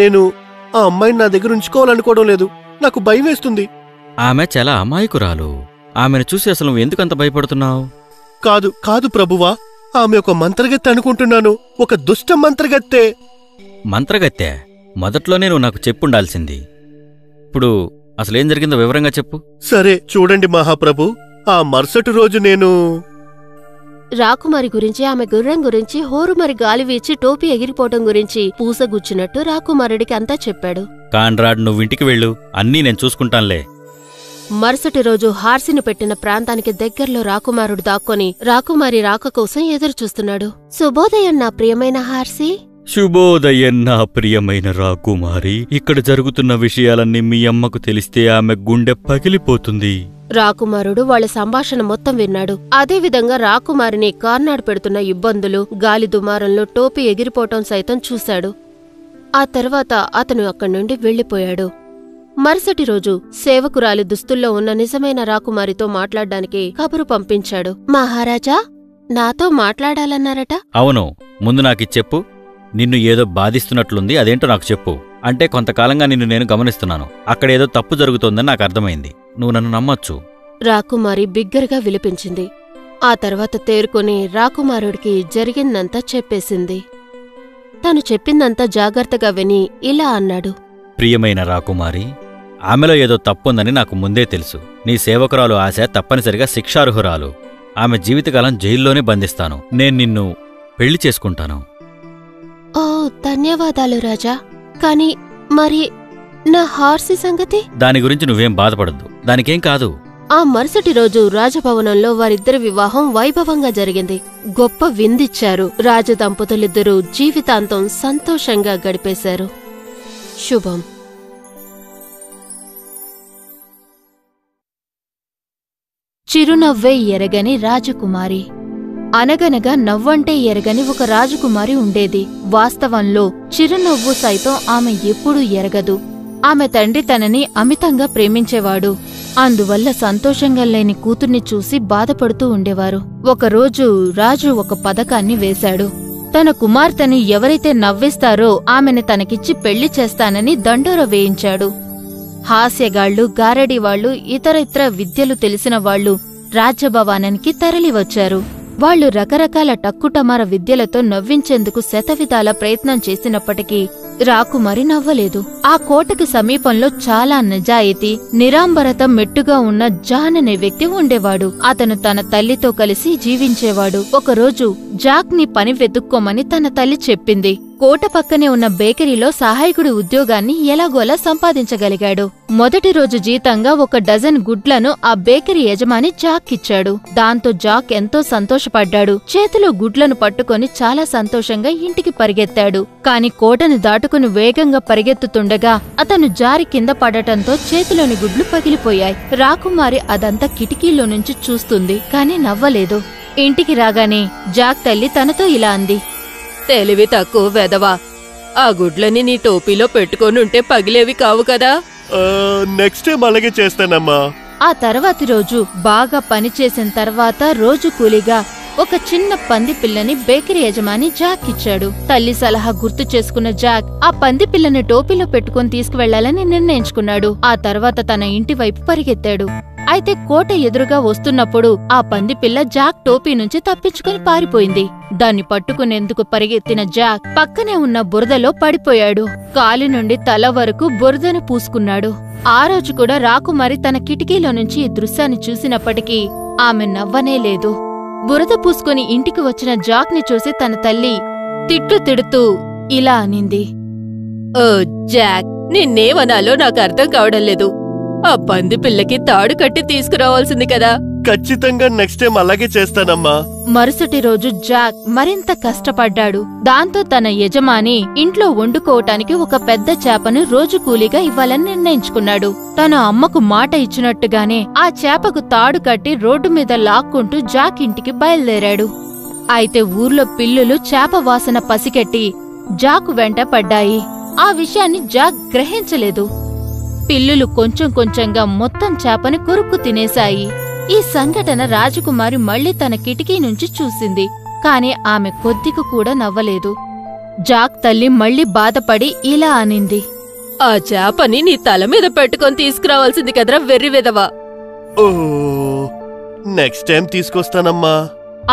నేను ఆ అమ్మాయిని నా దగ్గర ఉంచుకోవాలనుకోవడం లేదు. నాకు భయం వేస్తుంది. ఆమె చాలా అమాయకురాలు. ఆమెను చూసి అసలు నువ్వు ఎందుకంత భయపడుతున్నావు? కాదు కాదు ప్రభువా, ఆమె ఒక మంత్రగత్తె అనుకుంటున్నాను. ఒక దుష్ట మంత్రగత్తె. మంత్రగత్తె? మొదట్లోనే నువ్వు నాకు చెప్పుండాల్సింది. ఇప్పుడు అసలేం జరిగిందో వివరంగా చెప్పు. సరే చూడండి మహాప్రభు, ఆ మరుసటి రోజు నేను రాకుమారి గురించి, ఆమె గుర్రం గురించి, హోరుమరి గాలి వీచి టోపీ ఎగిరిపోవటం గురించి పూసగుచ్చినట్టు రాకుమారుడికి అంతా చెప్పాడు. కాన్రాడ్, నువ్వింటికి వెళ్ళు, అన్నీ నేను చూసుకుంటాన్లే. మరుసటి రోజు హార్సిని పెట్టిన ప్రాంతానికి దగ్గర్లో రాకుమారుడు దాక్కొని రాకుమారి రాక కోసం ఎదురుచూస్తున్నాడు. శుభోదయం నా ప్రియమైన హార్సి. శుభోదయం నా ప్రియమైన రాకుమారి. ఇక్కడ జరుగుతున్న విషయాలన్నీ మీ అమ్మకు తెలిస్తే ఆమె గుండె పగిలిపోతుంది. రాకుమారుడు వాళ్ళ సంభాషణ మొత్తం విన్నాడు. అదేవిధంగా రాకుమారిని కార్నాడ్ పెడుతున్న ఇబ్బందులు, గాలి దుమారంలో టోపీ ఎగిరిపోవటం సైతం చూశాడు. ఆ తర్వాత అతను అక్కడి నుండి వెళ్లిపోయాడు. మరుసటి రోజు సేవకురాలి దుస్తుల్లో ఉన్న నిజమైన రాకుమారితో మాట్లాడ్డానికి కబురు పంపించాడు. మహారాజా, నాతో మాట్లాడాలన్నారట. అవును, ముందు నాకిచ్చెప్పు. నిన్ను ఏదో బాధిస్తున్నట్లుంది, అదేంటో నాకు చెప్పు. అంటే కొంతకాలంగా నిన్ను నేను గమనిస్తున్నాను. అక్కడేదో తప్పు జరుగుతోందని నాకు అర్థమైంది. నువ్వు నన్ను నమ్మొచ్చు. రాకుమారి బిగ్గరగా విలిపించింది. ఆ తర్వాత తేరుకొని రాకుమారుడికి జరిగిందంతా చెప్పేసింది. తను చెప్పిందంతా జాగ్రత్తగా విని ఇలా అన్నాడు. ప్రియమైన రాకుమారి, ఆమెలో ఏదో తప్పుందని నాకు ముందే తెలుసు. నీ సేవకురాలు ఆశ తప్పనిసరిగా శిక్షార్హురాలు. ఆమె జీవితకాలం జైల్లోనే బంధిస్తాను. నేను నిన్ను పెళ్లి చేసుకుంటాను. ఓ, ధన్యవాదాలు రాజా. కాని మరి నా హార్సి సంగతి? దాని గురించి నువ్వేం బాధపడద్దు, దానికేం కాదు. ఆ మరుసటి రోజు రాజభవనంలో వారిద్దరి వివాహం వైభవంగా జరిగింది. గొప్ప విందిచ్చారు. రాజదంపతులిద్దరూ జీవితాంతం సంతోషంగా గడిపేశారు. శుభం. చిరునవ్వే ఎరగని రాజకుమారి. అనగనగా నవ్వంటే ఎరగని ఒక రాజకుమారి ఉండేది. వాస్తవంలో చిరునవ్వు సైతం ఆమె ఎప్పుడూ ఎరగదు. ఆమె తండ్రి తనని అమితంగా ప్రేమించేవాడు. అందువల్ల సంతోషంగా లేని కూతుర్ని చూసి బాధపడుతూ ఉండేవారు. ఒకరోజు రాజు ఒక పథకాన్ని వేశాడు. తన కుమార్తెని ఎవరైతే నవ్విస్తారో ఆమెను తనకిచ్చి పెళ్లి చేస్తానని దండోర వేయించాడు. హాస్యగాళ్లు, గారడీవాళ్లు, ఇతర విద్యలు తెలిసిన వాళ్లు రాజ్యభవనానికి తరలివచ్చారు. వాళ్లు రకరకాల టక్కుటమార విద్యలతో నవ్వించేందుకు శతవిధాల ప్రయత్నం చేసినప్పటికీ రాకుమారి నవ్వలేదు. ఆ కోటకి సమీపంలో చాలా నిజాయితీ, నిరాంబరత మెట్టుగా ఉన్న జాన్ అనే వ్యక్తి ఉండేవాడు. అతను తన తల్లితో కలిసి జీవించేవాడు. ఒకరోజు జాక్ ని పని వెతుక్కోమని తన తల్లి చెప్పింది. కోట పక్కనే ఉన్న బేకరీలో సహాయకుడి ఉద్యోగాన్ని ఎలాగోలా సంపాదించగలిగాడు. మొదటి రోజు జీతంగా 1 డజన్ గుడ్లను ఆ బేకరీ యజమాని జాక్ ఇచ్చాడు. దాంతో జాక్ ఎంతో సంతోషపడ్డాడు. చేతిలో గుడ్లను పట్టుకొని చాలా సంతోషంగా ఇంటికి పరిగెత్తాడు. కాని కోటను దాటుకుని వేగంగా పరిగెత్తుతుండగా అతను జారి కింద పడటంతో చేతిలోని గుడ్లు పగిలిపోయాయి. రాకుమారి అదంతా కిటికీలో నుంచి చూస్తుంది, కాని నవ్వలేదు. ఇంటికి రాగానే జాక్ తల్లి తనతో ఇలా అంది. తెలివి తక్కువ వెదవా, ఆ గుడ్లని నీ టోపీలో పెట్టుకొనుంటే పగిలేవి కావు కదా. నెక్స్ట్ టైం అలాగే చేస్తానమ్మా. ఆ తర్వాతి రోజు బాగా పనిచేసిన తర్వాత రోజు కూలీగా ఒక చిన్న పంది పిల్లని బేకరీ యజమాని జాక్ ఇచ్చాడు. తల్లి సలహా గుర్తు చేసుకున్న జాక్ ఆ పంది పిల్లని టోపీలో పెట్టుకుని తీసుకువెళ్లాలని నిర్ణయించుకున్నాడు. ఆ తర్వాత తన ఇంటి వైపు పరిగెత్తాడు. అయితే కోట ఎదురుగా వస్తున్నప్పుడు ఆ పంది పిల్ల జాక్ టోపీ నుంచి తప్పించుకుని పారిపోయింది. దాన్ని పట్టుకునేందుకు పరిగెత్తిన జాక్ పక్కనే ఉన్న బురదలో పడిపోయాడు. కాలి నుండి తల వరకు బురదను పూసుకున్నాడు. ఆ రోజు కూడా రాకుమారి తన కిటికీలో నుంచి ఈ దృశ్యాన్ని చూసినప్పటికీ ఆమె నవ్వనే లేదు. బురద పూసుకుని ఇంటికి వచ్చిన జాక్ ని చూసి తన తల్లి తిట్లు తిడుతూ ఇలా అనింది. ఓ జాక్, నిన్నేమనాలో నాకు అర్థం కావడం లేదు. ఆ పంది పిల్లకి తాడు కట్టి తీసుకురావాల్సింది కదా. ఖచ్చితంగా నెక్స్ట్ టైం అలాగే చేస్తానమ్మా. మరుసటి రోజు జాక్ మరింత కష్టపడ్డాడు. దాంతో తన యజమాని ఇంట్లో వండుకోవటానికి ఒక పెద్ద చేపను రోజు కూలీగా ఇవ్వాలని నిర్ణయించుకున్నాడు. తన అమ్మకు మాట ఇచ్చినట్టుగానే ఆ చేపకు తాడు కట్టి రోడ్డు మీద లాక్కుంటూ జాక్ ఇంటికి బయలుదేరాడు. అయితే ఊర్లో పిల్లులు చేప వాసన పసికెట్టి జాక్ వెంట పడ్డాయి. ఆ విషయాన్ని జాక్ గ్రహించలేదు. పిల్లులు కొంచెం కొంచెంగా మొత్తం చేపని కొరుక్కు తినేశాయి. ఈ సంఘటన రాజకుమారి మళ్లీ తన కిటికీ నుంచి చూసింది. కాని ఆమె కొద్దిగా కూడా నవ్వలేదు. జాక్ తల్లి మళ్లీ బాధపడి ఇలా అనింది. ఆ చేపని నీ తల మీద పెట్టుకొని తీసుకురావాల్సింది కదరా వెర్రివెదవా. ఓ, నెక్స్ట్ టైం తీసుకొస్తానమ్మా.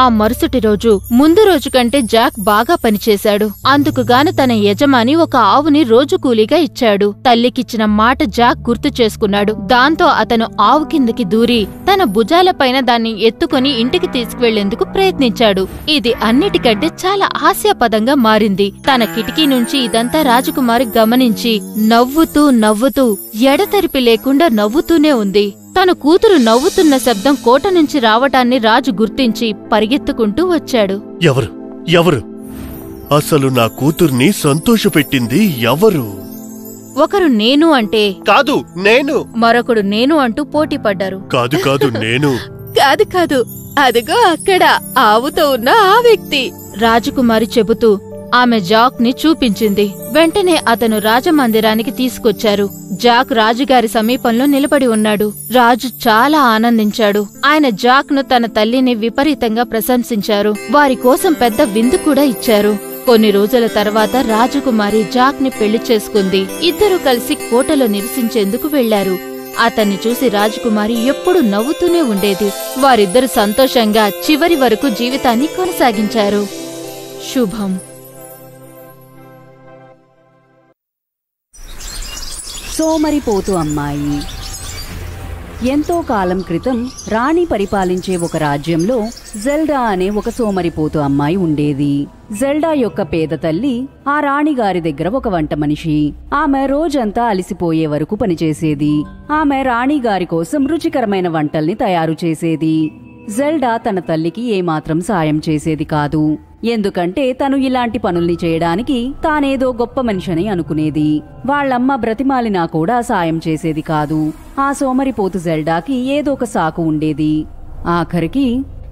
ఆ మరుసటి రోజు ముందు రోజు కంటే జాక్ బాగా పనిచేశాడు. అందుకుగాను తన యజమాని ఒక ఆవుని రోజు కూలీగా ఇచ్చాడు. తల్లికిచ్చిన మాట జాక్ గుర్తు చేసుకున్నాడు. దాంతో అతను ఆవు కిందకి దూరి తన భుజాలపైన దాన్ని ఎత్తుకుని ఇంటికి తీసుకువెళ్లేందుకు ప్రయత్నించాడు. ఇది అన్నిటికంటే చాలా హాస్యాపదంగా మారింది. తన కిటికీ నుంచి ఇదంతా రాజకుమారి గమనించి నవ్వుతూ నవ్వుతూ ఎడతెరిపి లేకుండా నవ్వుతూనే ఉంది. తన కూతురు నవ్వుతున్న శబ్దం కోట నుంచి రావటాన్ని రాజు గుర్తించి పరిగెత్తుకుంటూ వచ్చాడు. ఎవరు ఎవరు అసలు నా కూతుర్ని సంతోషపెట్టింది ఎవరు? ఒకరు నేను అంటే కాదు నేను, మరొకడు నేను అంటూ పోటీ పడ్డారు. కాదు కాదు నేను. కాదు కాదు, అదిగో అక్కడ ఆవుతో ఉన్న ఆ వ్యక్తి, రాజకుమారి చెబుతూ ఆమె జాక్ ని చూపించింది. వెంటనే అతను రాజమందిరానికి తీసుకొచ్చారు. జాక్ రాజుగారి సమీపంలో నిలబడి ఉన్నాడు. రాజు చాలా ఆనందించాడు. ఆయన జాక్ ను తన తల్లిని విపరీతంగా ప్రశంసించారు. వారి కోసం పెద్ద విందు కూడా ఇచ్చారు. కొన్ని రోజుల తర్వాత రాజకుమారి జాక్ ని పెళ్లి చేసుకుంది. ఇద్దరూ కలిసి కోటలో నివసించేందుకు వెళ్లారు. అతన్ని చూసి రాజకుమారి ఎప్పుడూ నవ్వుతూనే ఉండేది. వారిద్దరు సంతోషంగా చివరి వరకు జీవితాన్ని కొనసాగించారు. శుభం. సోమరిపోతు అమ్మాయి. ఎంతో కాలం క్రితం రాణి పరిపాలించే ఒక రాజ్యంలో జెల్డా అనే ఒక సోమరిపోతు అమ్మాయి ఉండేది. జెల్డా యొక్క పేద తల్లి ఆ రాణిగారి దగ్గర ఒక వంట మనిషి. ఆమె రోజంతా అలిసిపోయే వరకు పనిచేసేది. ఆమె రాణిగారి కోసం రుచికరమైన వంటల్ని తయారు చేసేది. జెల్డా తన తల్లికి ఏమాత్రం సాయం చేసేది కాదు. ఎందుకంటే తను ఇలాంటి పనుల్ని చేయడానికి తానేదో గొప్ప మనిషిని అనుకునేది. వాళ్లమ్మ బ్రతిమాలినా కూడా సాయం చేసేది కాదు. ఆ సోమరిపోతు జెల్డాకి ఏదో ఒక సాకు ఉండేది. ఆఖరికి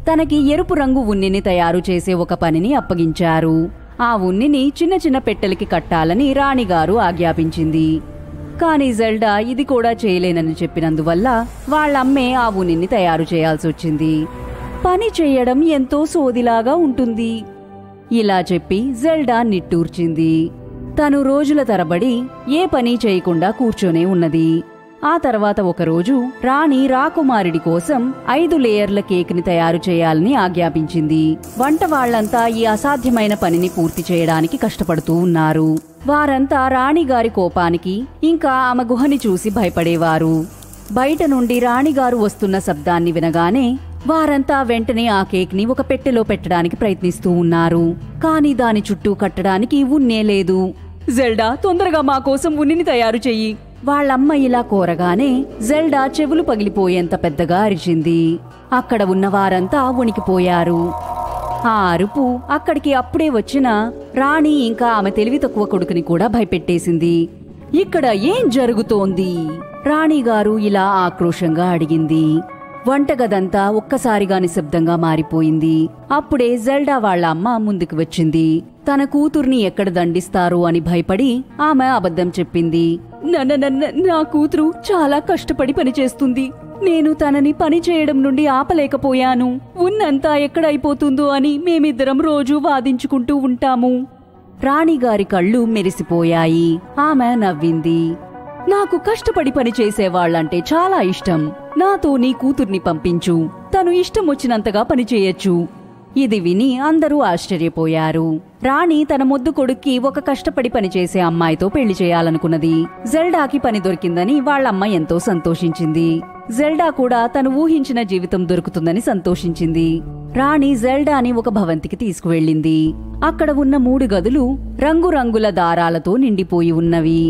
తనకి ఎరుపు రంగు ఉన్నిని తయారు చేసే ఒక పనిని అప్పగించారు. ఆ ఉన్నిని చిన్న చిన్న పెట్టెలకి కట్టాలని రాణిగారు ఆజ్ఞాపించింది. కాని జెల్డా ఇది కూడా చేయలేనని చెప్పినందువల్ల వాళ్లమ్మే ఆ ఉన్నిని తయారు చేయాల్సొచ్చింది. పని చేయడం ఎంతో సోదిలాగా ఉంటుంది. ఇలా చెప్పి జెల్డా నిట్టూర్చింది. తను రోజుల తరబడి ఏ పని చేయకుండా కూర్చొనే ఉన్నది. ఆ తర్వాత ఒకరోజు రాణి రాకుమారుడి కోసం 5 లేయర్ల కేక్ని తయారు చేయాలని ఆజ్ఞాపించింది. వంట వాళ్లంతా ఈ అసాధ్యమైన పనిని పూర్తి చేయడానికి కష్టపడుతూ ఉన్నారు. వారంతా రాణిగారి కోపానికి ఇంకా ఆమె గుహని చూసి భయపడేవారు. బయట నుండి రాణిగారు వస్తున్న శబ్దాన్ని వినగానే వారంతా వెంటనే ఆ కేక్ ని ఒక పెట్టెలో పెట్టడానికి ప్రయత్నిస్తూ ఉన్నారు. కాని దాని చుట్టూ కట్టడానికి ఉన్నే లేదు. జెల్డా, తొందరగా మా కోసం ఉన్నిని తయారు చెయ్యి. వాళ్లమ్మ ఇలా కోరగానే జెల్డా చెవులు పగిలిపోయేంత పెద్దగా అరిచింది. అక్కడ ఉన్నవారంతా వణికిపోయారు. ఆ అరుపు అక్కడికి అప్పుడే వచ్చిన రాణి ఇంకా ఆమె తెలివి తక్కువ కొడుకుని కూడా భయపెట్టేసింది. ఇక్కడ ఏం జరుగుతోంది? రాణిగారు ఇలా ఆక్రోశంగా అడిగింది. వంటగదంతా ఒక్కసారిగా నిశ్శబ్దంగా మారిపోయింది. అప్పుడే జెల్డా వాళ్ల అమ్మ ముందుకు వచ్చింది. తన కూతుర్ని ఎక్కడ దండిస్తారు అని భయపడి ఆమె అబద్ధం చెప్పింది. నా కూతురు చాలా కష్టపడి పనిచేస్తుంది. నేను తనని పని చేయడం నుండి ఆపలేకపోయాను. ఉన్నంతా ఎక్కడైపోతుందో అని మేమిద్దరం రోజూ వాదించుకుంటూ ఉంటాము. రాణిగారి కళ్ళు మెరిసిపోయాయి. ఆమె నవ్వింది. నాకు కష్టపడి పని చేసేవాళ్లంటే చాలా ఇష్టం. నాతో నీ కూతుర్ని పంపించు. తను ఇష్టం వచ్చినంతగా పనిచేయచ్చు. ఇది విని అందరూ ఆశ్చర్యపోయారు. రాణి తన మొద్దు కొడుక్కి ఒక కష్టపడి పనిచేసే అమ్మాయితో పెళ్లి చేయాలనుకున్నది. జెల్డాకి పని దొరికిందని వాళ్ళమ్మ ఎంతో సంతోషించింది. జెల్డా కూడా తను ఊహించిన జీవితం దొరుకుతుందని సంతోషించింది. రాణి జెల్డాని ఒక భవంతికి తీసుకువెళ్ళింది. అక్కడ ఉన్న 3 గదులు రంగురంగుల దారాలతో నిండిపోయి ఉన్నవి.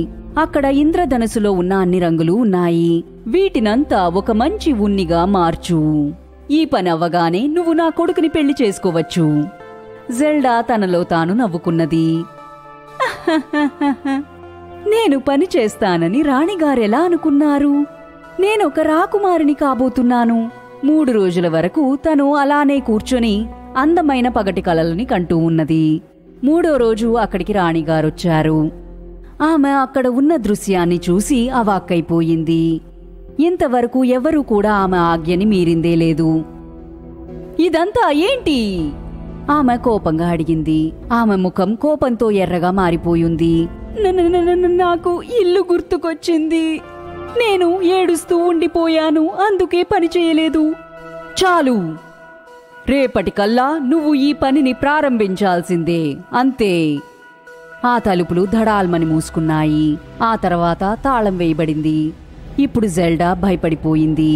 అక్కడ ఇంద్రధనుసులో ఉన్న అన్ని రంగులు ఉన్నాయి. వీటినంతా ఒక మంచి ఉన్నిగా మార్చు. ఈ పని అవ్వగానే నువ్వు నా కొడుకుని పెళ్లి చేసుకోవచ్చు. జెల్డా తనలో తాను నవ్వుకున్నది. నేను పని చేస్తానని రాణిగారెలా అనుకున్నారు? నేనొక రాకుమారిని కాబోతున్నాను. 3 రోజుల వరకు తను అలానే కూర్చొని అందమైన పగటి కలలని కంటూ ఉన్నది. 3వ రోజు అక్కడికి రాణిగారొచ్చారు. ఆమె అక్కడ ఉన్న దృశ్యాన్ని చూసి అవాక్కైపోయింది. ఇంతవరకు ఎవరూ కూడా ఆమె ఆజ్ఞని మీరిందే లేదు. ఇదంతా ఏంటి? ఆమె కోపంగా అడిగింది. ఆమె ముఖం కోపంతో ఎర్రగా మారిపోయింది. నాకు ఇల్లు గుర్తుకొచ్చింది. నేను ఏడుస్తూ ఉండిపోయాను, అందుకే పని చేయలేదు. చాలు, రేపటికల్లా నువ్వు ఈ పనిని ప్రారంభించాల్సిందే, అంతే. ఆ తలుపులు ధడాల్మని మూసుకున్నాయి. ఆ తర్వాత తాళం వేయబడింది. ఇప్పుడు జెల్డా భయపడిపోయింది.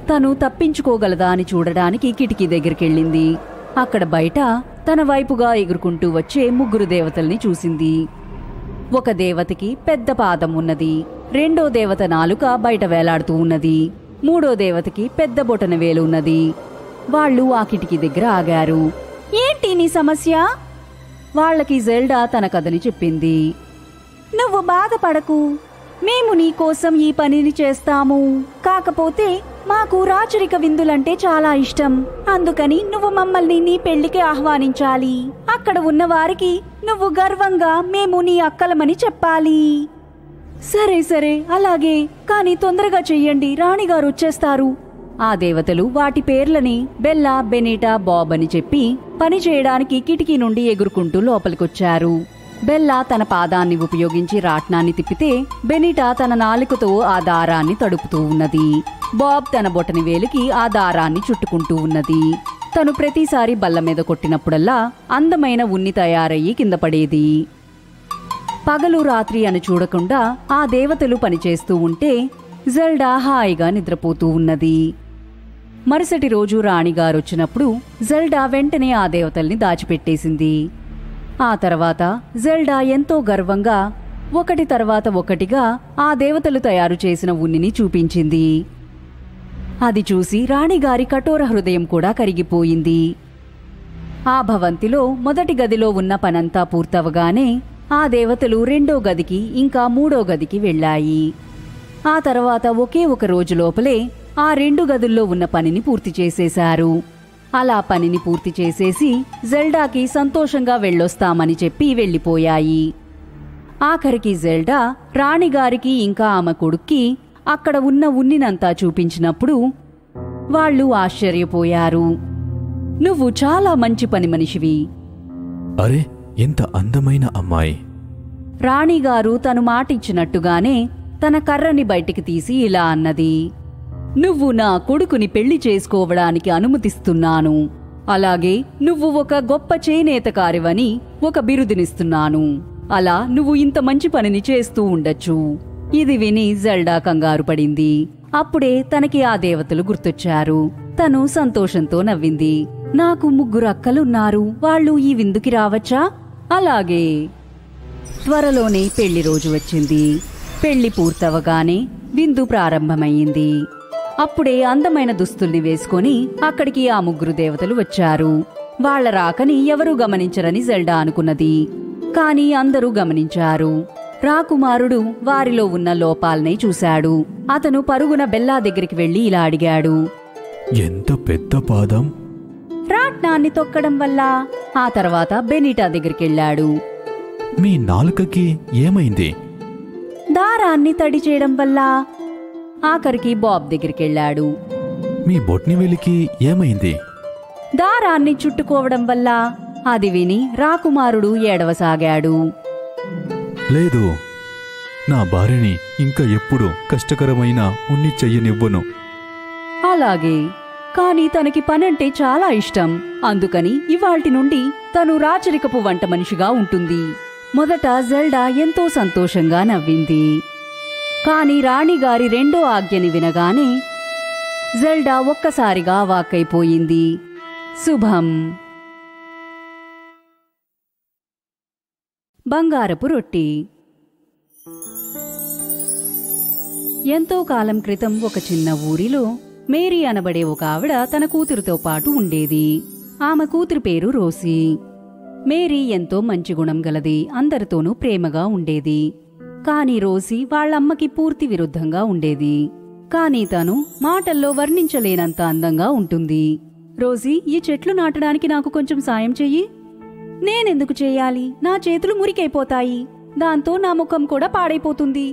తను తప్పించుకోగలదా అని చూడడానికి కిటికీ దగ్గరికెళ్ళింది. అక్కడ బయట తన వైపుగా ఎగురుకుంటూ వచ్చే 3 దేవతల్ని చూసింది. ఒక దేవతకి పెద్ద పాదం ఉన్నది. 2వ దేవత నాలుక బయట వేలాడుతూ ఉన్నది. 3వ దేవతకి పెద్ద బొటన వేలు ఉన్నది. వాళ్ళు ఆ కిటికీ దగ్గర ఆగారు. ఏంటి నీ సమస్య? వాళ్లకి జెల్డా తన కథని చెప్పింది. నువ్వు బాధపడకు, మేము నీకోసం ఈ పనిని చేస్తాము. కాకపోతే మాకు రాచరిక విందులంటే చాలా ఇష్టం. అందుకని నువ్వు మమ్మల్ని నీ పెళ్లికి ఆహ్వానించాలి. అక్కడ ఉన్న వారికి నువ్వు గర్వంగా మేము నీ అక్కలమని చెప్పాలి. సరే సరే, అలాగే, కానీ తొందరగా చెయ్యండి, రాణిగారు వచ్చేస్తారు. ఆ దేవతలు వాటి పేర్లని బెల్లా, బెనీటా, బాబ్ అని చెప్పి పని చేయడానికి కిటికీ నుండి ఎగురుకుంటూ లోపలికొచ్చారు. బెల్లా తన పాదాన్ని ఉపయోగించి రాట్నాన్ని తిప్పితే బెనీటా తన నాలుకతో ఆ దారాన్ని తడుపుతూ ఉన్నది. బాబ్ తన బొటని వేలికి ఆ దారాన్ని చుట్టుకుంటూ ఉన్నది. తను ప్రతిసారి బల్ల మీద కొట్టినప్పుడల్లా అందమైన ఉన్ని తయారయ్యి కింద పడేది. పగలు రాత్రి అని చూడకుండా ఆ దేవతలు పనిచేస్తూ ఉంటే జెల్డా హాయిగా నిద్రపోతూ ఉన్నది. మరుసటి రోజు రాణిగారొచ్చినప్పుడు జెల్డా వెంటనే ఆ దేవతల్ని దాచిపెట్టేసింది. ఆ తర్వాత జెల్డా ఎంతో గర్వంగా ఒకటి తర్వాత ఒకటిగా ఆ దేవతలు తయారు చేసిన ఉన్నిని చూపించింది. అది చూసి రాణిగారి కఠోర హృదయం కూడా కరిగిపోయింది. ఆ భవంతిలో మొదటి గదిలో ఉన్న పనంతా పూర్తవగానే ఆ దేవతలు 2వ గదికి ఇంకా 3వ గదికి వెళ్ళాయి. ఆ తర్వాత ఒకే ఒక రోజు లోపలే ఆ 2 గదుల్లో ఉన్న పనిని పూర్తి చేసేశారు. అలా పనిని పూర్తి చేసేసి జెల్డాకి సంతోషంగా వెళ్ళొస్తామని చెప్పి వెళ్ళిపోయాయి. ఆఖరికి జెల్డా రాణిగారికి ఇంకా ఆమె కొడుక్కి అక్కడ ఉన్న ఉన్నినంతా చూపించినప్పుడు వాళ్ళు ఆశ్చర్యపోయారు. నువ్వు చాలా మంచి పని మనిషివి. అరే, ఎంత అందమైన అమ్మాయి! రాణిగారు తను మాటిచ్చినట్టుగానే తన కర్రని బయటికి తీసి ఇలా అన్నది. నువ్వు నా కొడుకుని పెళ్లి చేసుకోవడానికి అనుమతిస్తున్నాను. అలాగే నువ్వు ఒక గొప్ప చేనేతకారివని ఒక బిరుదునిస్తున్నాను. అలా నువ్వు ఇంత మంచి పనిని చేస్తూ ఉండొచ్చు. ఇది విని జెల్డా కంగారు పడింది. అప్పుడే తనకి ఆ దేవతలు గుర్తొచ్చారు. తను సంతోషంతో నవ్వింది. నాకు 3 అక్కలున్నారు, వాళ్ళు ఈ విందుకి రావచ్చా? అలాగే. త్వరలోనే పెళ్లి రోజు వచ్చింది. పెళ్లి పూర్తవగానే విందు ప్రారంభమయ్యింది. అప్పుడే అందమైన దుస్తుల్ని వేసుకొని అక్కడికి ఆ 3 దేవతలు వచ్చారు. వాళ్ల రాకని ఎవరూ గమనించరని జెల్డా అనుకున్నది. కాని అందరూ గమనించారు. రాకుమారుడు వారిలో ఉన్న లోపాల్నే చూశాడు. అతను పరుగున బెల్లా దగ్గరికి వెళ్లి ఇలా అడిగాడు. ఎంత పెద్ద పాదం! రాట్నాన్ని తొక్కడం వల్ల. ఆ తర్వాత బెనీటా దగ్గరికెళ్లాడు. మీ నాలుకకి ఏమైంది? దారాన్ని తడి చేయడం వల్ల. ఆఖరికి బాబ్ దగ్గరికెళ్ళాడు. మీ బొట్నివేలికి ఏమైంది? దారాన్ని చుట్టుకోవడం వల్ల. అది విని రాకుమారుడు ఏడవసాగాడు. లేదు, నా భార్యని ఇంకా ఎప్పుడు కష్టకరమైన ఉన్ని చెయ్యనివ్వను. అలాగే, కాని తనకి పనంటే చాలా ఇష్టం. అందుకని ఇవాల్టి నుండి తను రాచరికపు వంట మనిషిగా ఉంటుంది. మొదట జెల్డా ఎంతో సంతోషంగా నవ్వింది. కాని రాణిగారి రెండో ఆజ్ఞని వినగానే జెల్డా ఒక్కసారిగా వాక్కైపోయింది. శుభం. బంగారపు రొట్టి. ఎంతో కాలం క్రితం ఒక చిన్న ఊరిలో మేరీ అనబడే ఒక ఆవిడ తన కూతురుతో పాటు ఉండేది. ఆమె కూతురు పేరు రోసీ. మేరీ ఎంతో మంచి గుణం గలది, అందరితోనూ ప్రేమగా ఉండేది. కాని రోసీ వాళ్ళమ్మకి పూర్తి విరుద్ధంగా ఉండేది. కాని తను మాటల్లో వర్ణించలేనంత అందంగా ఉంటుంది. రోసీ, ఈ చెట్లు నాటడానికి నాకు కొంచెం సాయం చెయ్యి. నేనెందుకు చెయ్యాలి? నా చేతులు మురికైపోతాయి. దాంతో నా ముఖం కూడా పాడైపోతుంది.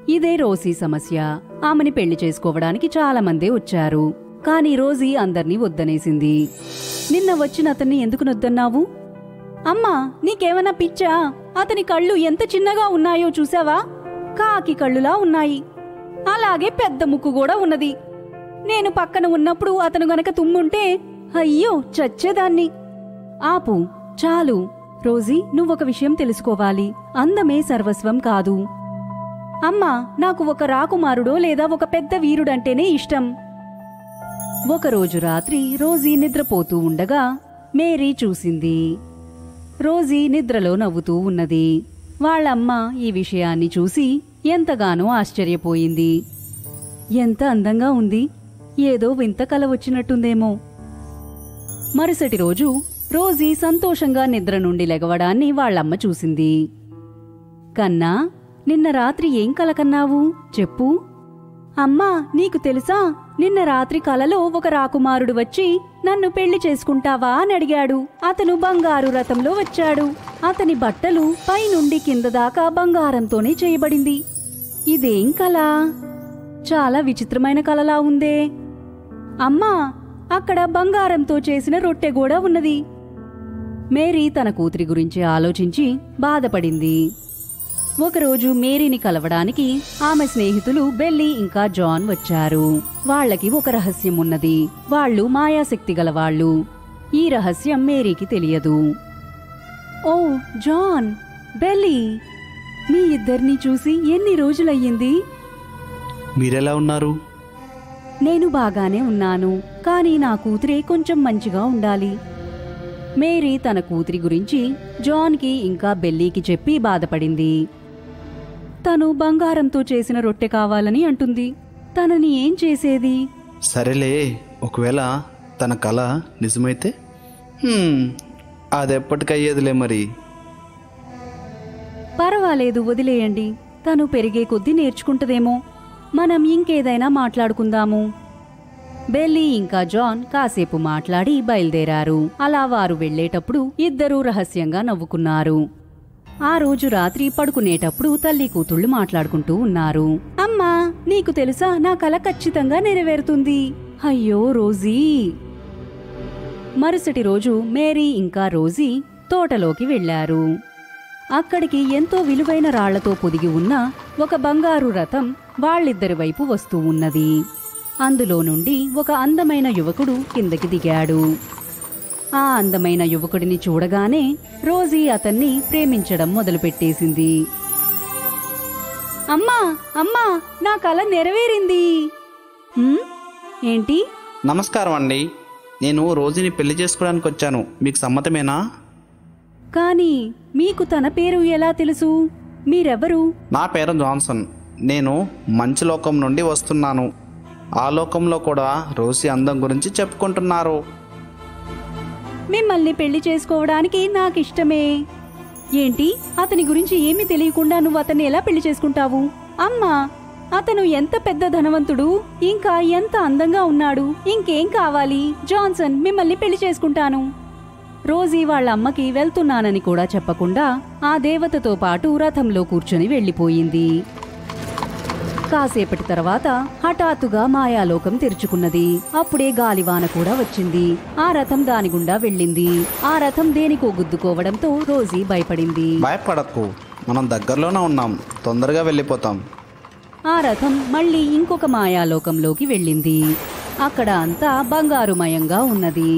ఇదే రోసీ సమస్య. ఆమెని పెళ్లి చేసుకోవడానికి చాలా మందే వచ్చారు. కాని రోసీ అందర్నీ వద్దనేసింది. నిన్న వచ్చిన అతన్ని ఎందుకు నొద్దన్నావు? అమ్మా, నీకేమన్నా పిచ్చా? అతని కళ్ళు ఎంత చిన్నగా ఉన్నాయో చూసావా? కాకి కళ్ళులా ఉన్నాయి. అలాగే పెద్ద ముక్కు కూడా ఉన్నది. నేను పక్కన ఉన్నప్పుడు అతను గనక తుమ్ముంటే అయ్యో చచ్చేదాన్ని. ఆపు, చాలు. రోజీ, నువ్వొక విషయం తెలుసుకోవాలి. అందమే సర్వస్వం కాదు. అమ్మా, నాకు ఒక రాకుమారుడో లేదా ఒక పెద్ద వీరుడంటేనే ఇష్టం. ఒకరోజు రాత్రి రోజీ నిద్రపోతూ ఉండగా మేరీ చూసింది. రోజీ నిద్రలో నవ్వుతూ ఉన్నది. వాళ్ళమ్మ ఈ విషయాన్ని చూసి ఎంతగానో ఆశ్చర్యపోయింది. ఎంత అందంగా ఉంది. ఏదో వింత కల వచ్చినట్టుందేమో. మరుసటి రోజు రోజీ సంతోషంగా నిద్ర నుండి లెగవడాన్ని వాళ్ళమ్మ చూసింది. కన్నా, నిన్న రాత్రి ఏం కల కన్నావు? చెప్పు. అమ్మా, నీకు తెలుసా, నిన్న రాత్రి కలలో ఒక రాకుమారుడు వచ్చి నన్ను పెళ్లి చేసుకుంటావా అని అడిగాడు. అతను బంగారు రథంలో వచ్చాడు. అతని బట్టలు పైనుండి కింద దాకా బంగారంతోనే చేయబడింది. ఇదేం కల? చాలా విచిత్రమైన కలలా ఉందే. అమ్మా, అక్కడ బంగారంతో చేసిన రొట్టె కూడా ఉన్నది. మేరీ తన కూతురి గురించి ఆలోచించి బాధపడింది. ఒకరోజు మేరీని కలవడానికి ఆమె స్నేహితులు బెల్లీ ఇంకా జాన్ వచ్చారు. వాళ్లకి ఒక రహస్యం ఉన్నది. వాళ్ళు మాయాశక్తి గలవాళ్లు. ఈ రహస్యం మేరీకి తెలియదు. ఓ జాన్, బెల్లీ, మీ ఇద్దరినీ చూసి ఎన్ని రోజులయ్యింది? మీరెలా ఉన్నారు? నేను బాగానే ఉన్నాను, కానీ నా కూతురే కొంచెం మంచిగా ఉండాలి. మేరీ తన కూతురి గురించి జాన్కి ఇంకా బెల్లీకి చెప్పి బాధపడింది. తను బంగారంతో చేసిన రొట్టె కావాలని అంటుంది. తనని ఏం చేసేది? సరేలే, ఒకవేళ తన కళ నిజమైతే అదెప్పటికయ్యేదిలే మరి. పర్వాలేదు, వదిలేయండి. తను పెరిగే కొద్దీ నేర్చుకుంటదేమో. మనం ఇంకేదైనా మాట్లాడుకుందాము. బెల్లీ ఇంకా జాన్ కాసేపు మాట్లాడి బయలుదేరారు. అలా వారు వెళ్లేటప్పుడు ఇద్దరూ రహస్యంగా నవ్వుకున్నారు. ఆ రోజు రాత్రి పడుకునేటప్పుడు తల్లి కూతుళ్లు మాట్లాడుకుంటూ ఉన్నారు. అమ్మా, నీకు తెలుసా, నా కల ఖచ్చితంగా నెరవేరుతుంది. అయ్యో రోజీ. మరుసటి రోజు మేరీ ఇంకా రోజీ తోటలోకి వెళ్లారు. అక్కడికి ఎంతో విలువైన రాళ్లతో పొదిగి ఉన్న ఒక బంగారు రథం వాళ్ళిద్దరి వైపు వస్తూ ఉన్నది. అందులో నుండి ఒక అందమైన యువకుడు కిందకి దిగాడు. ఆ అందమైన యువకుడిని చూడగానే రోజీ అతన్ని ప్రేమించడం మొదలుపెట్టేసింది. అమ్మా, అమ్మా, నా కల నెరవేరింది. ఏంటి? నమస్కారం అండి. నేను రోజుని పెళ్లి చేసుకోవడానికి వచ్చాను. మీకు సమ్మతమేనా? కానీ మీకు తన పేరు ఎలా తెలుసు? మీరెవరు? నా పేరు జాన్సన్. నేను మంచి లోకం నుండి వస్తున్నాను. ఆ లోకంలో కూడా రోజీ అందం గురించి చెప్పుకుంటున్నారు. మిమ్మల్ని పెళ్లి చేసుకోవడానికి నాకిష్టమే. ఏంటి? అతని గురించి ఏమీ తెలియకుండా నువ్వు అతన్ని ఎలా పెళ్లి చేసుకుంటావు? అమ్మా, అతను ఎంత పెద్ద ధనవంతుడు, ఇంకా ఎంత అందంగా ఉన్నాడు. ఇంకేం కావాలి? జాన్సన్, మిమ్మల్ని పెళ్లి చేసుకుంటాను. రోజీ వాళ్ళ అమ్మకి వెళ్తున్నానని కూడా చెప్పకుండా ఆ దేవతతో పాటు రథంలో కూర్చొని వెళ్లిపోయింది. కాసేపటి తర్వాత హఠాత్తుగా మాయాలోకం తెరుచుకున్నది. అప్పుడే గాలివాన కూడా వచ్చింది. ఆ రథం దాని గుండా వెళ్ళింది. ఆ రథం దేనికో గుద్దుకోవడంతో రోజీ భయపడింది. భయపడకు, మనం దగ్గరలోనే ఉన్నాం, తొందరగా వెళ్ళిపోతాం. ఆ రథం మళ్ళీ ఇంకొక మాయాలోకంలోకి వెళ్ళింది. అక్కడ అంతా బంగారుమయంగా ఉన్నది.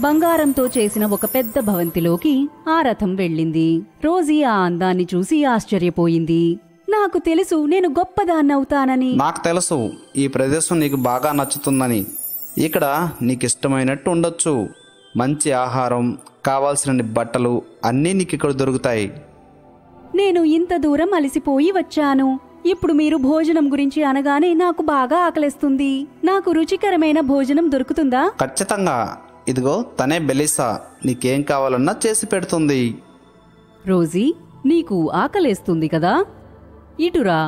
బంగారంతో చేసిన ఒక పెద్ద భవంతిలోకి ఆ రథం వెళ్ళింది. రోజీ ఆ అందాన్ని చూసి ఆశ్చర్యపోయింది. నాకు తెలుసు నేను గొప్పదాన్నవుతానని. నాకు తెలుసు ఈ ప్రదేశం నీకు బాగా నచ్చుతుందని. ఇక్కడ నీకు ఇష్టమైనట్టు ఉండొచ్చు. మంచి ఆహారం, కావాల్సిన బట్టలు అన్నీ నీకు ఇక్కడ దొరుకుతాయి. నేను ఇంత దూరం అలసిపోయి వచ్చాను. ఇప్పుడు మీరు భోజనం గురించి అనగానే నాకు బాగా ఆకలిస్తుంది. నాకు రుచికరమైన భోజనం దొరుకుతుందా? ఖచ్చితంగా. ఇదిగో తనే బెలిసా, నీకేం కావాలన్నా చేసి పెడుతుంది. రోజీ, నీకు ఆకలేస్తుంది కదా? ఇటురా,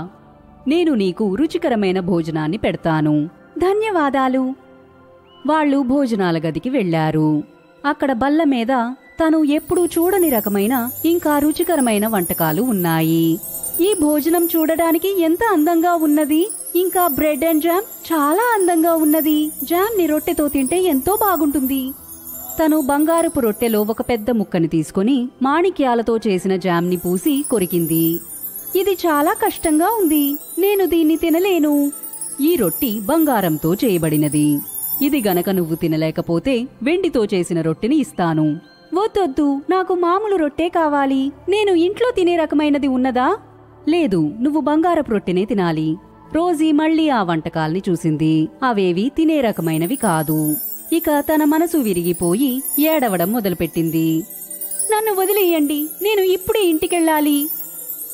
నేను నీకు రుచికరమైన భోజనాన్ని పెడతాను. ధన్యవాదాలు. వాళ్ళు భోజనాల గదికి వెళ్లారు. అక్కడ బల్ల మీద తను ఎప్పుడూ చూడని రకమైన ఇంకా రుచికరమైన వంటకాలు ఉన్నాయి. ఈ భోజనం చూడడానికి ఎంత అందంగా ఉన్నది. ఇంకా బ్రెడ్ అండ్ జామ్ చాలా అందంగా ఉన్నది. జామ్ ని రొట్టెతో తింటే ఎంతో బాగుంటుంది. తను బంగారపు రొట్టెలో ఒక పెద్ద ముక్కని తీసుకుని మాణిక్యాలతో చేసిన జామ్ని పూసి కొరికింది. ఇది చాలా కష్టంగా ఉంది. నేను దీన్ని తినలేను. ఈ రొట్టి బంగారంతో చేయబడినది. ఇది గనక నువ్వు తినలేకపోతే వెండితో చేసిన రొట్టెని ఇస్తాను. వద్దొద్దు, నాకు మామూలు రొట్టె కావాలి. నేను ఇంట్లో తినే రకమైనది ఉన్నదా? లేదు, నువ్వు బంగారపు రొట్టెనే తినాలి. రోజీ మళ్లీ ఆ వంటకాల్ని చూసింది. అవేవి తినే రకమైనవి కాదు. ఇక తన మనసు విరిగిపోయి ఏడవడం మొదలుపెట్టింది. నన్ను వదిలేయండి, నేను ఇప్పుడే ఇంటికెళ్ళాలి.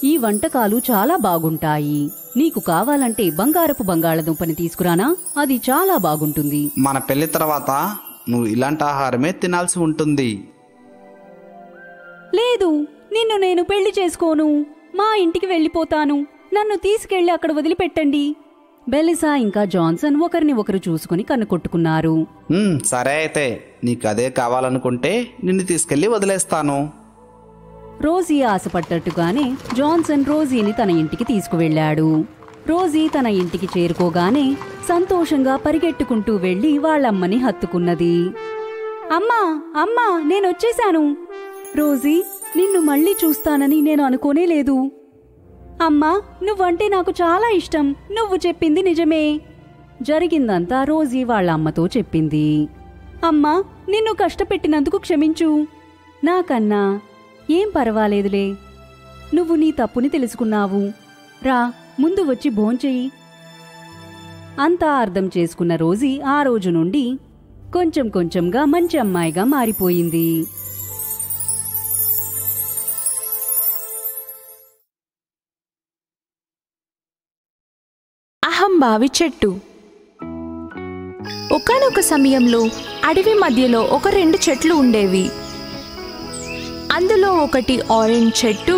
ఈ వంటకాలు చాలా బాగుంటాయి. నీకు కావాలంటే బంగారపు బంగాళదుంపని తీసుకురానా? అది చాలా బాగుంటుంది. మన పెళ్లి తర్వాత నువ్వు ఇలాంటి ఆహారమే తినాల్సి ఉంటుంది. లేదు, నిన్ను నేను పెళ్లి చేసుకోను. మా ఇంటికి వెళ్ళిపోతాను. నన్ను తీసుకెళ్లి అక్కడ వదిలిపెట్టండి. బెలిసా ఇంకా జాన్సన్ ఒకరిని ఒకరు చూసుకుని కన్నుకొట్టుకున్నారు. సరే అయితే, నీకు అదే కావాలనుకుంటే నిన్ను తీసుకెళ్లి వదిలేస్తాను. రోజీ ఆశపడ్డట్టుగానే జాన్సన్ రోజీని తన ఇంటికి తీసుకువెళ్లాడు. రోజీ తన ఇంటికి చేరుకోగానే సంతోషంగా పరిగెట్టుకుంటూ వెళ్లి వాళ్ళమ్మని హత్తుకున్నది. అమ్మా, అమ్మా, నేనొచ్చేశాను. రోజీ, నిన్ను మళ్ళీ చూస్తానని నేను అనుకోనే లేదు. అమ్మా, నువ్వంటే నాకు చాలా ఇష్టం. నువ్వు చెప్పింది నిజమే. జరిగిందంతా రోజీ వాళ్ళ అమ్మతో చెప్పింది. అమ్మా, నిన్ను కష్టపెట్టినందుకు క్షమించు. నాకన్నా ఏం పర్వాలేదులే. నువ్వు నీ తప్పుని తెలుసుకున్నావు. రా, ముందు వచ్చి భోంచెయ్యి. అంతా అర్థం చేసుకున్న రోజీ ఆ రోజు నుండి కొంచెం కొంచెంగా మంచి అమ్మాయిగా మారిపోయింది. అహంభావి చెట్టు. ఒకానొక సమయంలో అడవి మధ్యలో ఒక 2 చెట్లు ఉండేవి. అందులో ఒకటి ఆరెంజ్ చెట్టు,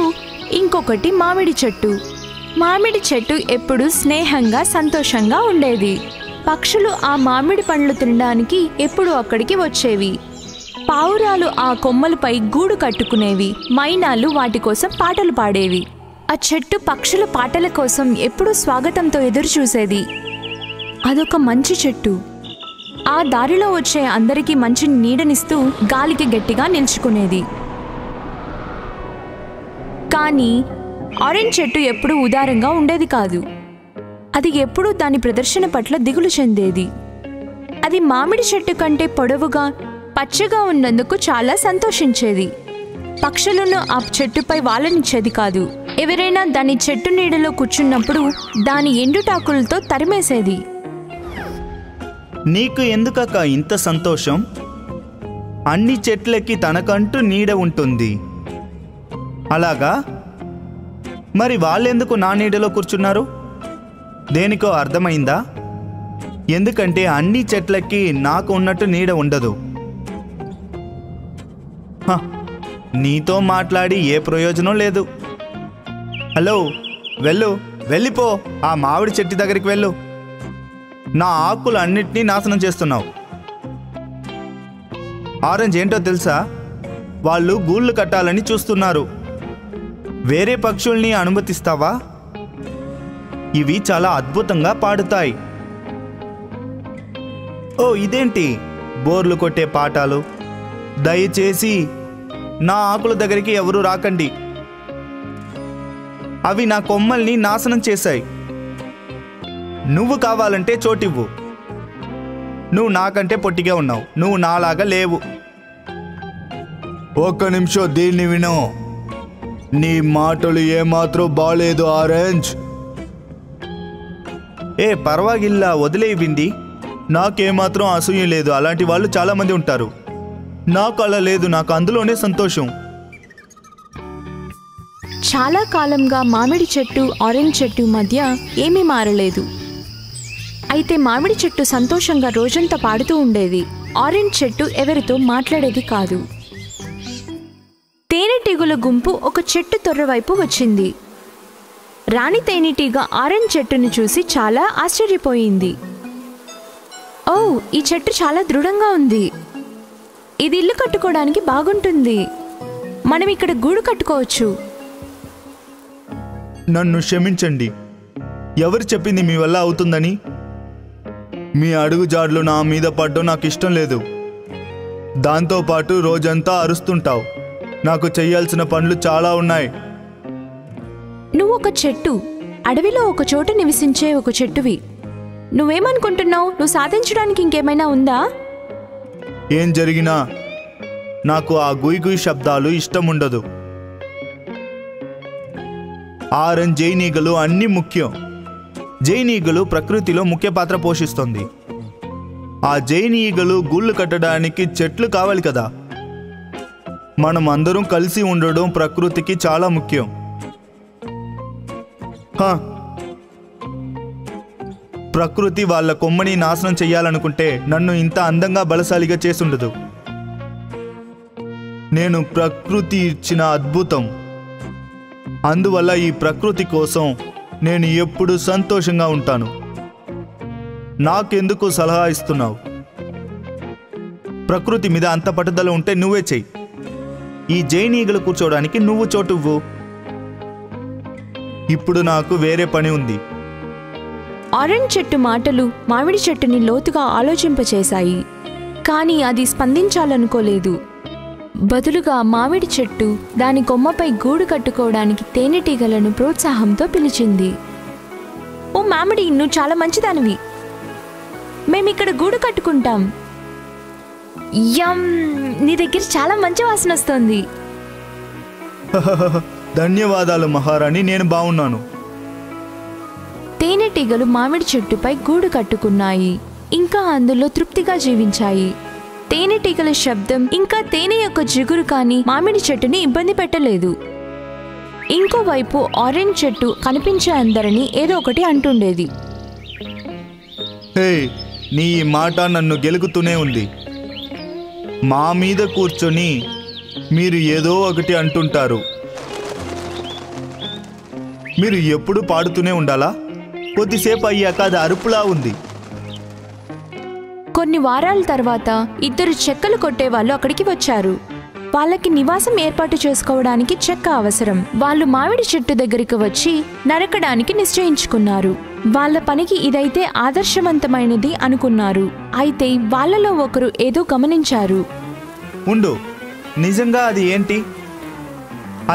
ఇంకొకటి మామిడి చెట్టు. మామిడి చెట్టు ఎప్పుడూ స్నేహంగా సంతోషంగా ఉండేది. పక్షులు ఆ మామిడి పండ్లు తినడానికి ఎప్పుడూ అక్కడికి వచ్చేవి. పావురాలు ఆ కొమ్మలపై గూడు కట్టుకునేవి. మైనాలు వాటి కోసం పాటలు పాడేవి. ఆ చెట్టు పక్షుల పాటల కోసం ఎప్పుడూ స్వాగతంతో ఎదురుచూసేది. అదొక మంచి చెట్టు. ఆ దారిలో వచ్చే అందరికీ మంచి నీడనిస్తూ గాలికి గట్టిగా నిల్చుకునేది. కానీ ఆరెంజ్ చెట్టు ఎప్పుడూ ఉదారంగా ఉండేది కాదు. అది ఎప్పుడూ దాని ప్రదర్శన పట్ల దిగులు చెందేది. అది మామిడి చెట్టు కంటే పొడవుగా పచ్చగా ఉన్నందుకు చాలా సంతోషించేది. పక్షులను ఆ చెట్టుపై వాలనిచ్చేది కాదు. ఎవరైనా దాని చెట్టు నీడలో కూర్చున్నప్పుడు దాని ఎండుటాకులతో తరిమేసేది. నీకు ఎందుకక్క ఇంత సంతోషం? అన్ని చెట్లకి తనకంటూ నీడ ఉంటుంది. అలాగా? మరి వాళ్ళెందుకు నా నీడలో కూర్చున్నారు? దేనికో అర్థమైందా? ఎందుకంటే అన్ని చెట్లకి నాకు ఉన్నట్టు నీడ ఉండదు. నీతో మాట్లాడి ఏ ప్రయోజనం లేదు. హలో, వెళ్ళిపో. ఆ మామిడి చెట్టు దగ్గరికి వెళ్ళు. నా ఆకులు అన్నిటినీ నాశనం చేస్తున్నావు. ఆరెంజ్ ఏంటో తెలుసా? వాళ్ళు గూళ్ళు కట్టాలని చూస్తున్నారు. వేరే పక్షుల్ని అనుమతిస్తావా? ఇవి చాలా అద్భుతంగా పాడుతాయి. ఓ ఇదేంటి బోర్లు కొట్టే పాఠాలు? దయచేసి నా ఆకుల దగ్గరికి ఎవరూ రాకండి. అవి నా కొమ్మల్ని నాశనం చేశాయి. నువ్వు కావాలంటే చోటివ్వు. నువ్వు నాకంటే పొట్టిగా ఉన్నావు. నువ్వు నాలాగా లేవు. ఒక్క నిమిషం దీన్ని విను. నీ మాటలు ఏమాత్రం బాలేదు ఆరెంజ్. పర్వాగిల్లా వదిలేవింది. నాకేమాత్రం అసూయ లేదు. అలాంటి వాళ్ళు చాలామంది ఉంటారు. నాకు అలా లేదు. నాకు అందులోనే సంతోషం. చాలా కాలంగా మామిడి చెట్టు ఆరెంజ్ చెట్టు మధ్య ఏమీ మారలేదు. అయితే మామిడి చెట్టు సంతోషంగా రోజంతా పాడుతూ ఉండేది. ఆరెంజ్ చెట్టు ఎవరితో మాట్లాడేది కాదు. తేనెటీగల గుంపు ఒక చెట్టు తొర్ర వైపు వచ్చింది. రాణి తేనెటీగ ఆరెంజ్ చెట్టును చూసి చాలా ఆశ్చర్యపోయింది. ఓ, ఈ చెట్టు చాలా దృఢంగా ఉంది. ఇది ఇల్లు కట్టుకోవడానికి బాగుంటుంది. మనం ఇక్కడ గూడు కట్టుకోవచ్చు. నన్ను క్షమించండి. ఎవరు చెప్పింది మీ వల్ల అవుతుందని? మీ అడుగుజాడ్లు నా మీద పడ్డం నాకు ఇష్టం లేదు. దాంతోపాటు రోజంతా అరుస్తుంటావు. నాకు చెయ్యాల్సిన పనులు చాలా ఉన్నాయి. నువ్వు ఒక చెట్టు, అడవిలో ఒక చోట నివసించే ఒక చెట్టువి. నువ్వేమనుకుంటున్నావు? నువ్వు సాధించడానికి ఇంకేమైనా ఉందా? ఏం జరిగినా నాకు ఆ గుయ్ గుయ్ శబ్దాలు ఇష్టం ఉండదు. ఆరెంజ్ జైనీగలు అన్నీ ముఖ్యం. జైనీగలు ప్రకృతిలో ముఖ్య పాత్ర పోషిస్తుంది. ఆ జైనీగలు గూళ్ళు కట్టడానికి చెట్లు కావాలి కదా. మనం అందరం కలిసి ఉండడం ప్రకృతికి చాలా ముఖ్యం. ప్రకృతి వాళ్ళ కొమ్మని నాశనం చెయ్యాలనుకుంటే నన్ను ఇంత అందంగా బలశాలిగా చేసుండదు. నేను ప్రకృతి ఇచ్చిన అద్భుతం. అందువల్ల ఈ ప్రకృతి కోసం నేను ఎప్పుడూ సంతోషంగా ఉంటాను. నాకెందుకు సలహా ఇస్తున్నావు? ప్రకృతి మీద అంత పట్టుదల ఉంటే నువ్వే చెయ్యి. ఈ జైనీగలు కూర్చోవడానికి నువ్వు చోటువ్వు. ఇప్పుడు నాకు వేరే పని ఉంది. ఆరెంజ్ చెట్టు మాటలు మామిడి చెట్టుని లోతుగా ఆలోచింపచేశాయి. కానీ అది స్పందించాలనుకోలేదు. బదులుగా మామిడి చెట్టు దాని కొమ్మపై గూడు కట్టుకోవడానికి తేనెటీగలను ప్రోత్సాహంతో పిలిచింది. ఓ మామిడి, నువ్వు చాలా మంచిదానివి. మేమిక్కడ గూడు కట్టుకుంటాం. నీ దగ్గర చాలా మంచి వాసన వస్తుంది. ధన్యవాదాలు మహారాణి, నేను బాగున్నాను. తేనెటీగలు మామిడి చెట్టుపై గూడు కట్టుకున్నాయి. ఇంకా అందులో తృప్తిగా జీవించాయి. తేనెటీగల శబ్దం ఇంకా తేనె యొక్క జిగురు కానీ మామిడి చెట్టుని ఇబ్బంది పెట్టలేదు. ఇంకోవైపు ఆరెంజ్ చెట్టు కనిపించే అందరినీ ఏదో ఒకటి అంటుండేది. నీ మాట నన్ను గెలుకుతూనే ఉంది. మా మీద కూర్చొని మీరు ఏదో ఒకటి అంటుంటారు. మీరు ఎప్పుడు పాడుతూనే ఉండాలా? కొద్దిసేపు అయ్యాక అది అరుపులా ఉంది. కొన్ని వారాల తర్వాత ఇద్దరు చెక్కలు కొట్టేవాళ్ళు అక్కడికి వచ్చారు. వాళ్ళకి నివాసం ఏర్పాటు చేసుకోవడానికి చెక్క అవసరం. వాళ్ళు మామిడి చెట్టు దగ్గరికి వచ్చి నరకడానికి నిశ్చయించుకున్నారు. వాళ్ళ పనికి ఇదైతే ఆదర్శవంతమైనది అనుకున్నారు. అయితే వాళ్ళలో ఒకరు ఏదో గమనించారు. ఉండు, నిజంగా అది ఏంటి?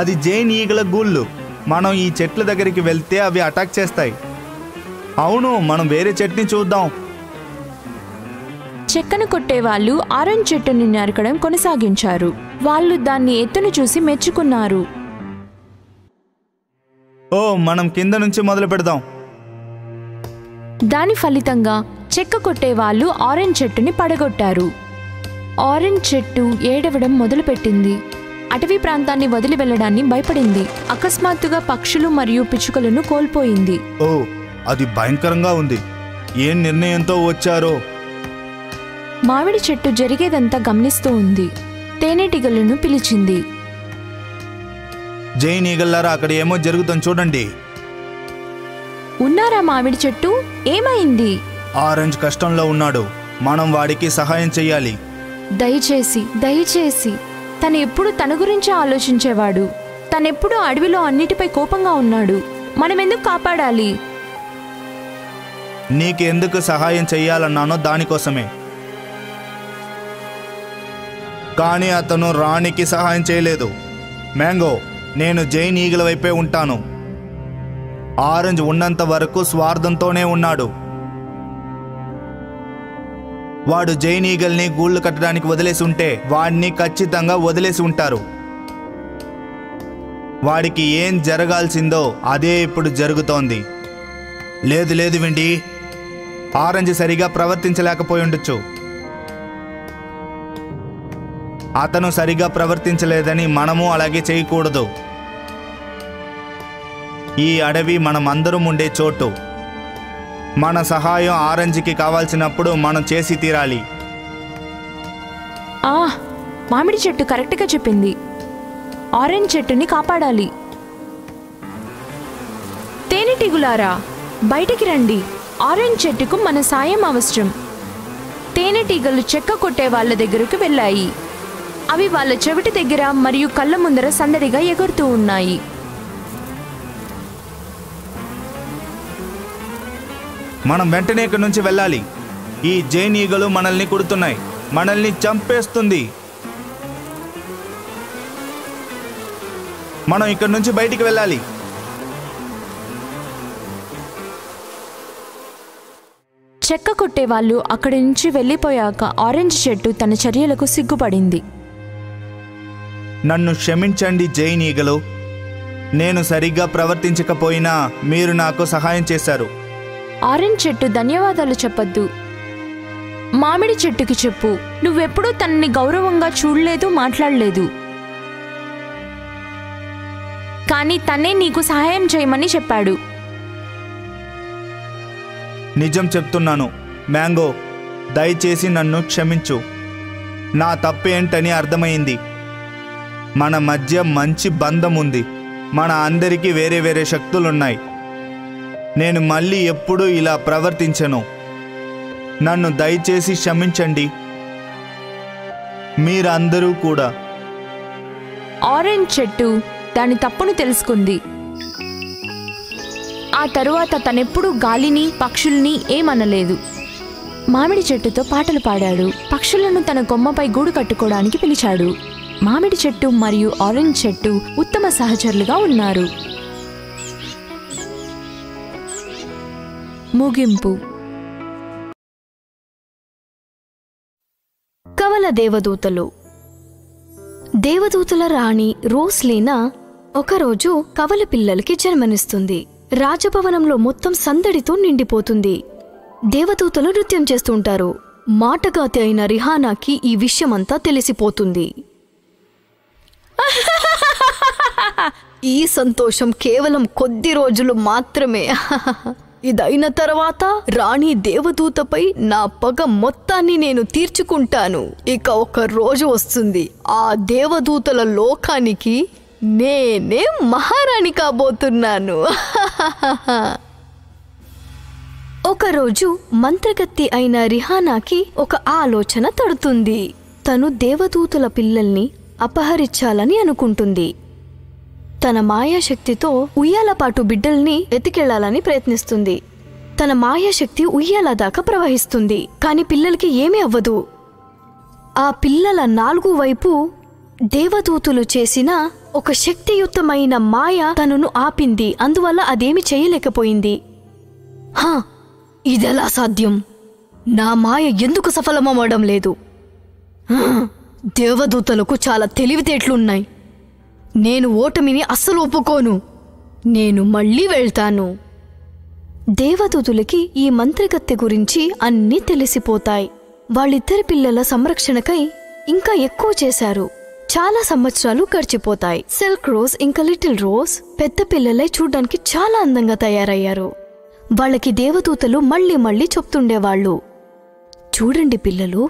అది జైన్ ఈగల గూళ్ళు. మనం ఈ చెట్ల దగ్గరికి వెళ్తే అవి అటాక్ చేస్తాయి. అవును, మనం వేరే చెట్టుని చూద్దాం. చెక్కను కొట్టేవాళ్ళు ఆరెంజ్ చెట్టుని నరకడం కొనసాగించారు. వాళ్ళు దాన్ని ఎత్తును చూసి మెచ్చుకున్నారు. మనం కింద నుంచి మొదలు పెడదాం. దాని ఫలితంగా చెక్క కొట్టేవాళ్ళు ఆరెంజ్ చెట్టుని పడగొట్టారు. ఆరెంజ్ చెట్టు ఏడవడం మొదలుపెట్టింది. అటవీ ప్రాంతాన్ని వదిలి వెళ్లడాన్ని భయపడింది. అకస్మాత్తుగా పక్షులు మరియు పిచ్చుకలను కోల్పోయింది. అది భయంకరంగా ఉంది. ఏం నిర్ణయంతో వచ్చారో? మామిడి చెట్టు జరిగేదంతా గమనిస్తూ ఉంది. తేనెటీగలను పిలిచింది. జైన్ ఈగల్లారా, అక్కడ ఏమో జరుగుతుంది చూడండి. ఉన్నారా మామిడి చెట్టు? ఏమైంది? ఆరెంజ్ కష్టంలో ఉన్నాడు. మనం వాడికి సహాయం చెయ్యాలి. దయచేసి తను ఎప్పుడు తన గురించి ఆలోచించేవాడు. తనెప్పుడు అడవిలో అన్నిటిపై కోపంగా ఉన్నాడు. మనమెందుకు కాపాడాలి? నీకెందుకు సహాయం చెయ్యాలన్నానో దానికోసమే. కానీ అతను రాణికి సహాయం చేయలేదు. మ్యాంగో, నేను జైన్ ఈగల వైపే ఉంటాను. ఆరెంజ్ ఉన్నంత వరకు స్వార్థంతోనే ఉన్నాడు. వాడు జైన్ ఈగల్ని గూళ్ళు కట్టడానికి వదిలేసి ఉంటే వాడిని ఖచ్చితంగా వదిలేసి ఉంటారు. వాడికి ఏం జరగాల్సిందో అదే ఇప్పుడు జరుగుతోంది. లేదు లేదు విండి, ఆరెంజ్ సరిగా ప్రవర్తించలేకపోయి ఉండొచ్చు. అతను సరిగా ప్రవర్తించలేదని మనము అలాగే చేయకూడదు. ఈ అడవి మనం అందరం ఉండే చోటు. మన సహాయం ఆరెంజ్కి కావాల్సినప్పుడు మనం చేసి తీరాలి. మామిడి చెట్టు కరెక్ట్గా చెప్పింది. ఆరెంజ్ చెట్టుని కాపాడాలి. తేనెటీగులారా, బయటికి రండి. ఆరెంజ్ చెట్టుకు మన సాయం అవసరం. తేనెటీగలు చెక్క కొట్టే వాళ్ళ దగ్గరకు వెళ్ళాయి. అవి వాళ్ళ చెవిటి దగ్గర మరియు కళ్ళ ముందర సందడిగా ఎగురుతూ ఉన్నాయి. మనం వెంటనే ఇక్కడి నుంచి వెళ్ళాలి. ఈ జైన్ ఈగలు మనల్ని కుడుతున్నాయి. మనల్ని చంపేస్తుంది. మనం ఇక్కడి నుంచి బయటికి వెళ్ళాలి. చెక్క కొట్టే వాళ్ళు అక్కడి నుంచి వెళ్ళిపోయాక ఆరెంజ్ చెట్టు తన చర్యలకు సిగ్గుపడింది. నన్ను క్షమించండి జైన్ ఈగలు. నేను సరిగ్గా ప్రవర్తించకపోయినా మీరు నాకు సహాయం చేశారు. ఆరెంజ్ చెట్టు ధన్యవాదాలు చెప్పొద్దు. మామిడి చెట్టుకి చెప్పు, నువ్వెప్పుడూ తనని గౌరవంగా చూడలేదు, మాట్లాడలేదు. కానీ తనే నీకు సహాయం చేయమని చెప్పాడు. నిజం చెప్తున్నాను మ్యాంగో, దయచేసి నన్ను క్షమించు. నా తప్పేంటని అర్థమైంది. మన మధ్య మంచి బంధం ఉంది. మన అందరికీ వేరే వేరే శక్తులున్నాయి. నేను మళ్ళీ ఎప్పుడూ ఇలా ప్రవర్తించను. నన్ను దయచేసి క్షమించండి, మీరందరూ కూడా. ఆరెంజ్ చెట్టు దాని తప్పును తెలుసుకుంది. ఆ తరువాత తనెప్పుడూ గాలిని, పక్షుల్ని ఏమనలేదు. మామిడి చెట్టుతో పాటలు పాడాడు. పక్షులను తన కొమ్మపై గూడు కట్టుకోవడానికి పిలిచాడు. మామిడి చెట్టు మరియు ఆరెంజ్ చెట్టు ఉత్తమ సహచరులుగా ఉన్నారు. ముగింపు. కవల దేవదూతలు. దేవదూతల రాణి రోస్లీనా ఒకరోజు కవల పిల్లలకి జన్మనిస్తుంది. రాజభవనంలో మొత్తం సందడితో నిండిపోతుంది. దేవదూతలు నృత్యం చేస్తుంటారు. మాటగాతి అయిన రిహానాకి ఈ విషయమంతా తెలిసిపోతుంది. ఈ సంతోషం కేవలం కొద్ది రోజులు మాత్రమే. ఇదైన తర్వాత రాణి దేవదూతపై నా పగ మొత్తాన్ని నేను తీర్చుకుంటాను. ఇక ఒక రోజు వస్తుంది, ఆ దేవదూతల లోకానికి నేనే మహారాణి కాబోతున్నాను. ఒకరోజు మంత్రగత్తి అయిన రిహానాకి ఒక ఆలోచన తడుతుంది. తను దేవదూతల పిల్లల్ని అపహరించాలని అనుకుంటుంది. తన మాయాశక్తితో ఉయ్యాలపాటు బిడ్డల్ని ఎత్తుకెళ్లాలని ప్రయత్నిస్తుంది. తన మాయాశక్తి ఉయ్యాల దాకా ప్రవహిస్తుంది. కాని పిల్లలకి ఏమీ అవ్వదు. ఆ పిల్లల 4 వైపు దేవదూతులు చేసిన ఒక శక్తియుక్తమైన మాయ తనను ఆపింది. అందువల్ల అదేమి చేయలేకపోయింది. ఇదెలా సాధ్యం? నా మాయ ఎందుకు సఫలమవడం లేదు? దేవదూతలకు చాలా తెలివితేటలున్నాయి. నేను ఓటమిని అస్సలు ఒప్పుకోను. నేను మళ్ళీ వెళ్తాను. దేవదూతులకి ఈ మంత్రగత్తె గురించి అన్నీ తెలిసిపోతాయి. వాళ్ళిద్దరి పిల్లల సంరక్షణకై ఇంకా ఎక్కువ చేశారు. చాలా సంవత్సరాలు గడిచిపోతాయి. సిల్క్ రోజ్ ఇంకా లిటిల్ రోజ్ పెద్ద పిల్లలై చూడ్డానికి చాలా అందంగా తయారయ్యారు. వాళ్ళకి దేవదూతలు మళ్ళీ మళ్ళీ చెప్తుండేవాళ్ళు, చూడండి పిల్లలు,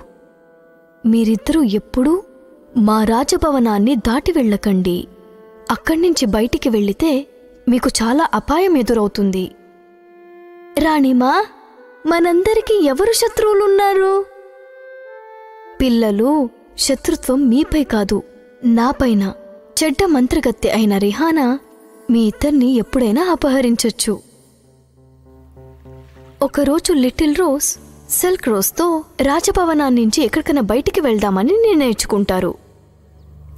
మీరిద్దరూ ఎప్పుడూ మా రాజభవనాన్ని దాటి వెళ్ళకండి. అక్కడ్నుంచి బయటికి వెళ్లితే మీకు చాలా అపాయం ఎదురవుతుంది. రాణిమా, మనందరికీ ఎవరు శత్రువులున్నారు? పిల్లలు, శత్రుత్వం మీపై కాదు, నాపైన. చెడ్డ మంత్రగత్తె అయిన రిహానా మీ ఇద్దరిని ఎప్పుడైనా అపహరించొచ్చు. ఒకరోజు లిటిల్ రోజ్ సిల్క్ రోజ్తో రాజభవనాన్నించి ఎక్కడికైనా బయటికి వెళ్దామని నిర్ణయించుకుంటారు.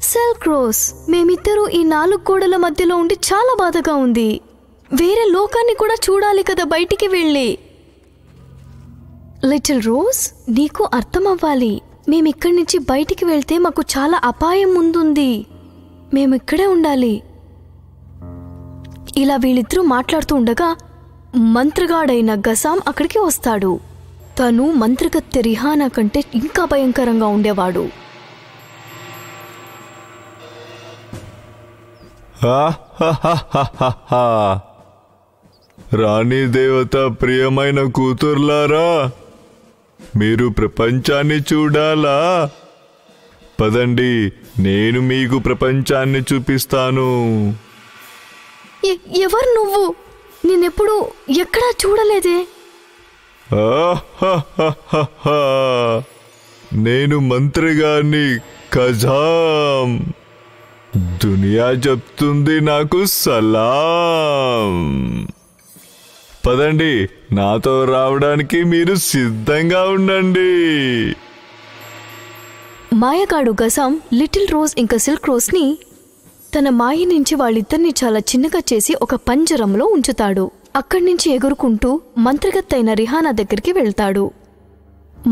సిల్క్ రోజ్, మేమిద్దరూ ఈ 4 గోడల మధ్యలో ఉండి చాలా బాధగా ఉంది. వేరే లోకాన్ని కూడా చూడాలి కదా బయటికి వెళ్ళి. లిటిల్ రోజ్, నీకు అర్థమవ్వాలి. మేమిక్కడి నుంచి బయటికి వెళ్తే మాకు చాలా అపాయం ముందుంది. మేమిక్కడే ఉండాలి. ఇలా వీళ్ళిద్దరూ మాట్లాడుతూ ఉండగా మంత్రగాడైన గజాం అక్కడికి వస్తాడు. తను మంత్రగత్తె రిహానా కంటే ఇంకా భయంకరంగా ఉండేవాడు. రాణి దేవత ప్రియమైన కూతుర్లారా, మీరు ప్రపంచాన్ని చూడాలా? పదండి, నేను మీకు ప్రపంచాన్ని చూపిస్తాను. ఎవరు నువ్వు? నేనెప్పుడు ఎక్కడా చూడలేదే. నేను మంత్రిగారిని ఖజాం. దునియా చెప్తుంది నాకు సలాం. పదండి, నాతో రావడానికి మీరు సిద్ధంగా ఉండండి. మాయగాడు గజాం లిటిల్ రోజ్ ఇంకా సిల్క్ రోజ్ని తన మాయ నుంచి వాళ్ళిద్దరిని చాలా చిన్నగా చేసి ఒక పంజరంలో ఉంచుతాడు. అక్కడి నుంచి ఎగురుకుంటూ మంత్రిగత్తైన రిహానా దగ్గరికి వెళ్తాడు.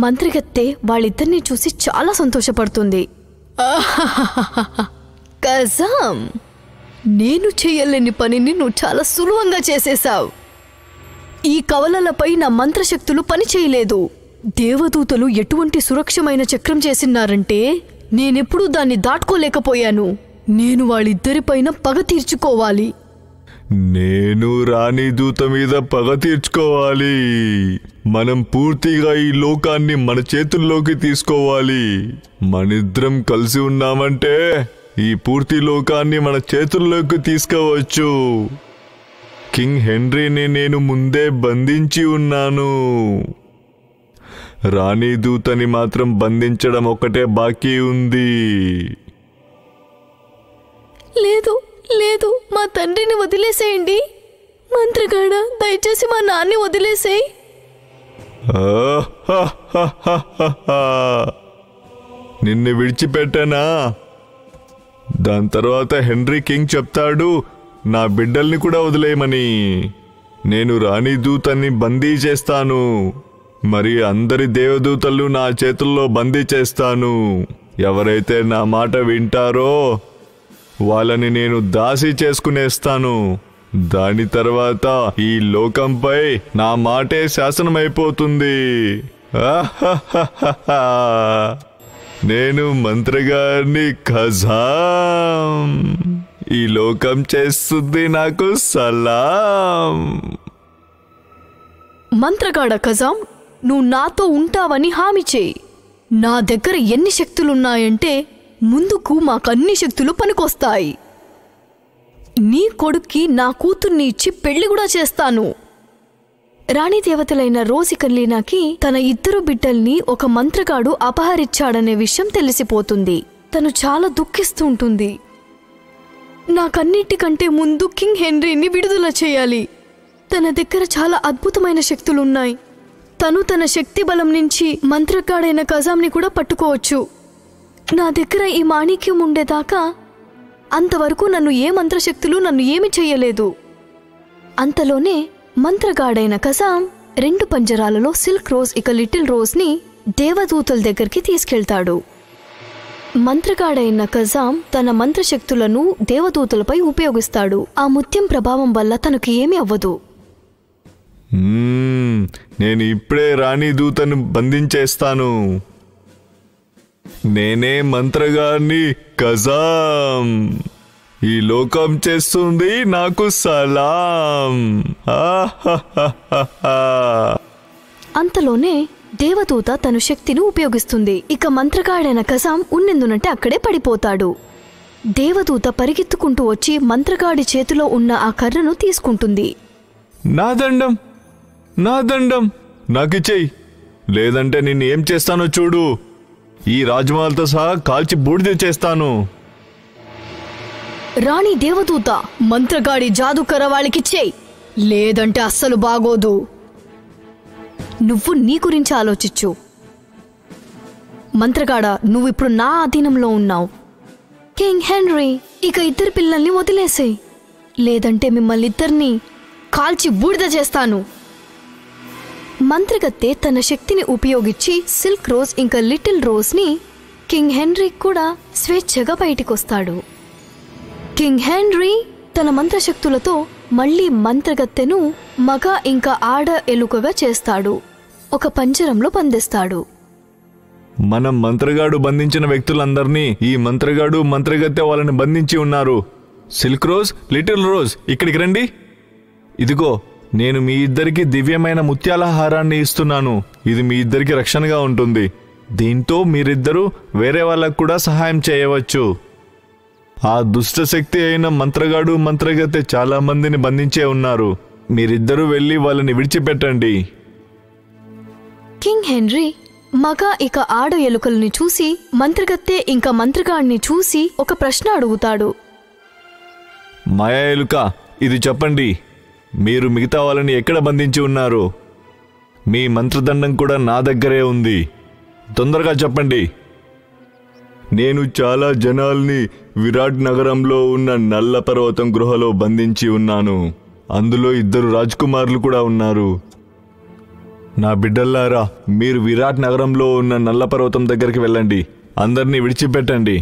మంత్రిగత్తె వాళ్ళిద్దరిని చూసి చాలా సంతోషపడుతుంది. గజాం, నేను చేయలేని పనిని నువ్వు చాలా సులభంగా చేసేశావు. ఈ కవలలపై నా మంత్రశక్తులు పని చేయలేదు. దేవదూతలు ఎటువంటి సురక్షమైన చక్రం చేసినారంటే నేనెప్పుడూ దాన్ని దాటుకోలేకపోయాను. నేను వాళ్ళిద్దరిపైన పగ తీర్చుకోవాలి. నేను రాణి దూత మీద పగ తీర్చుకోవాలి. మనం పూర్తిగా ఈ లోకాన్ని మన చేతుల్లోకి తీసుకోవాలి. మనిద్దరం కలిసి ఉన్నామంటే ఈ పూర్తి లోకాన్ని మన చేతుల్లోకి తీసుకోవచ్చు. కింగ్ హెన్రీని నేను ముందే బంధించి ఉన్నాను. రాణి దూతని మాత్రం బంధించడం ఒకటే బాకీ ఉంది. లేదు లేదు, మా తండ్రిని వదిలేసేయండి. మంత్రగాడ, దయచేసి మా నాన్ని వదిలేసేయి. నిన్ను విడిచిపెట్టనా? దాని తర్వాత హెన్రీ కింగ్ చెప్తాడు నా బిడ్డల్ని కూడా వదిలేయమని. నేను రాణి దూతని బందీ చేస్తాను. మరి అందరి దేవదూతలు నా చేతుల్లో బందీ చేస్తాను. ఎవరైతే నా మాట వింటారో వాళ్ళని నేను దాసి చేసుకునేస్తాను. దాని తర్వాత ఈ లోకంపై నా మాటే శాసనమైపోతుంది. నేను మంత్రగారిని ఖజాం. ఈ లోకం చేస్తుంది నాకు సలాం. మంత్రగాడ ఖజాం, నువ్వు నాతో ఉంటావని హామీ చేయి. నా దగ్గర ఎన్ని శక్తులున్నాయంటే ముందుకు మాకన్ని శక్తులు పనికొస్తాయి. నీ కొడుక్కి నా కూతుర్ని ఇచ్చి పెళ్లి కూడా చేస్తాను. రాణి దేవతలైన రోజికర్లీనాకి తన 2 బిడ్డల్ని ఒక మంత్రగాడు అపహరించాడనే విషయం తెలిసిపోతుంది. తను చాలా దుఃఖిస్తూ ఉంటుంది. నాకన్నిటికంటే ముందు కింగ్ హెన్రీని విడుదల చేయాలి. తన దగ్గర చాలా అద్భుతమైన శక్తులున్నాయి. తను తన శక్తి బలం నుంచి మంత్రగాడైన ఖజాంని కూడా పట్టుకోవచ్చు. నా దగ్గర ఈ మాణిక్యం ఉండేదాకా అంతవరకు నన్ను ఏ మంత్రశక్తులు నన్ను ఏమి చెయ్యలేదు. అంతలోనే మంత్రగాడైన ఖజాం 2 పంజరాలలో సిల్క్ రోజ్ ఇక లిటిల్ రోజ్ని దేవదూతల దగ్గరికి తీసుకెళ్తాడు. మంత్రగాడైన ఖజాం తన మంత్రశక్తులను దేవదూతలపై ఉపయోగిస్తాడు. ఆ ముత్యం ప్రభావం వల్ల తనకు ఏమీ అవ్వదు. నేను ఇప్పుడే రాణి దూతను బంధించేస్తాను. నేనే మంత్రగారిని ఖజాం. ఈ లోకం చేస్తుంది నాకు సలాం. అంతలోనే దేవదూత తన శక్తిని ఉపయోగిస్తుంది. ఇక మంత్రగాడైన ఖజాం ఉన్నెందునంటే అక్కడే పడిపోతాడు. దేవదూత పరిగెత్తుకుంటూ వచ్చి మంత్రగాడి చేతిలో ఉన్న ఆ కర్రను తీసుకుంటుంది. నా దండం, నా దండం, నాకిచ్చేయి, లేదంటే నిన్ను ఏం చేస్తానో చూడు. ఈ రాజమహల్తో సహా కాల్చి బూడిద చేస్తాను. రాణి దేవదూత, మంత్రగాడి జాదుకర్ర వాళ్ళకిచ్చేయి, లేదంటే అస్సలు బాగోదు. నువ్వు నీ గురించి ఆలోచించు. మంత్రగాడ, నువ్విప్పుడు నా అధీనంలో ఉన్నావు. కింగ్ హెన్రీ, ఇక ఇద్దరు పిల్లల్ని వదిలేసేయ్, లేదంటే మిమ్మల్ని ఇద్దరిని కాల్చి బూడిద చేస్తాను. మంత్రగత్తె తన శక్తిని ఉపయోగించి సిల్క్ రోజ్ ఇంకా లిటిల్ రోజ్ని కింగ్ హెన్రీ కూడా స్వేచ్ఛగా బయటికొస్తాడు. కింగ్ హెన్రీ తన మంత్రశక్తులతో మళ్లీ మంత్రగత్తెను మగ ఇంకా ఆడ ఎలుకగా చేస్తాడు. ఒక పంజరంలో బంధిస్తాడు. మనం మంత్రగాడు బంధించిన వ్యక్తులందరినీ ఈ మంత్రగాడు మంత్రగత్తె వాళ్ళని బంధించి ఉన్నారు. సిల్క్ రోజ్, లిటిల్ రోజ్, ఇక్కడికి రండి. ఇదిగో, నేను మీ ఇద్దరికి దివ్యమైన ముత్యాల హారాన్ని ఇస్తున్నాను. ఇది మీ ఇద్దరికి రక్షణగా ఉంటుంది. దీంతో మీరిద్దరూ వేరే వాళ్ళకు కూడా సహాయం చేయవచ్చు. ఆ దుష్టశక్తి అయిన మంత్రగాడు మంత్రగత్తె చాలా మందిని బంధించే ఉన్నారు. మీరిద్దరూ వెళ్ళి వాళ్ళని విడిచిపెట్టండి. కింగ్ హెన్రీ మగ ఇక ఆడ ఎలుకల్ని చూసి మంత్రగత్తె ఇంకా మంత్రగాడిని చూసి ఒక ప్రశ్న అడుగుతాడు. మాయా ఎలుక, ఇది చెప్పండి, మీరు మిగతా వాళ్ళని ఎక్కడ బంధించి ఉన్నారు? మీ మంత్రదండం కూడా నా దగ్గరే ఉంది. తొందరగా చెప్పండి. నేను చాలా జనాల్ని విరాట్ నగరంలో ఉన్న నల్ల పర్వతం గృహలో బంధించి ఉన్నాను. అందులో 2 రాజకుమారులు కూడా ఉన్నారు. నా బిడ్డల్లారా, మీరు విరాట్ నగరంలో ఉన్న నల్ల పర్వతం దగ్గరికి వెళ్ళండి. అందరినీ విడిచిపెట్టండి.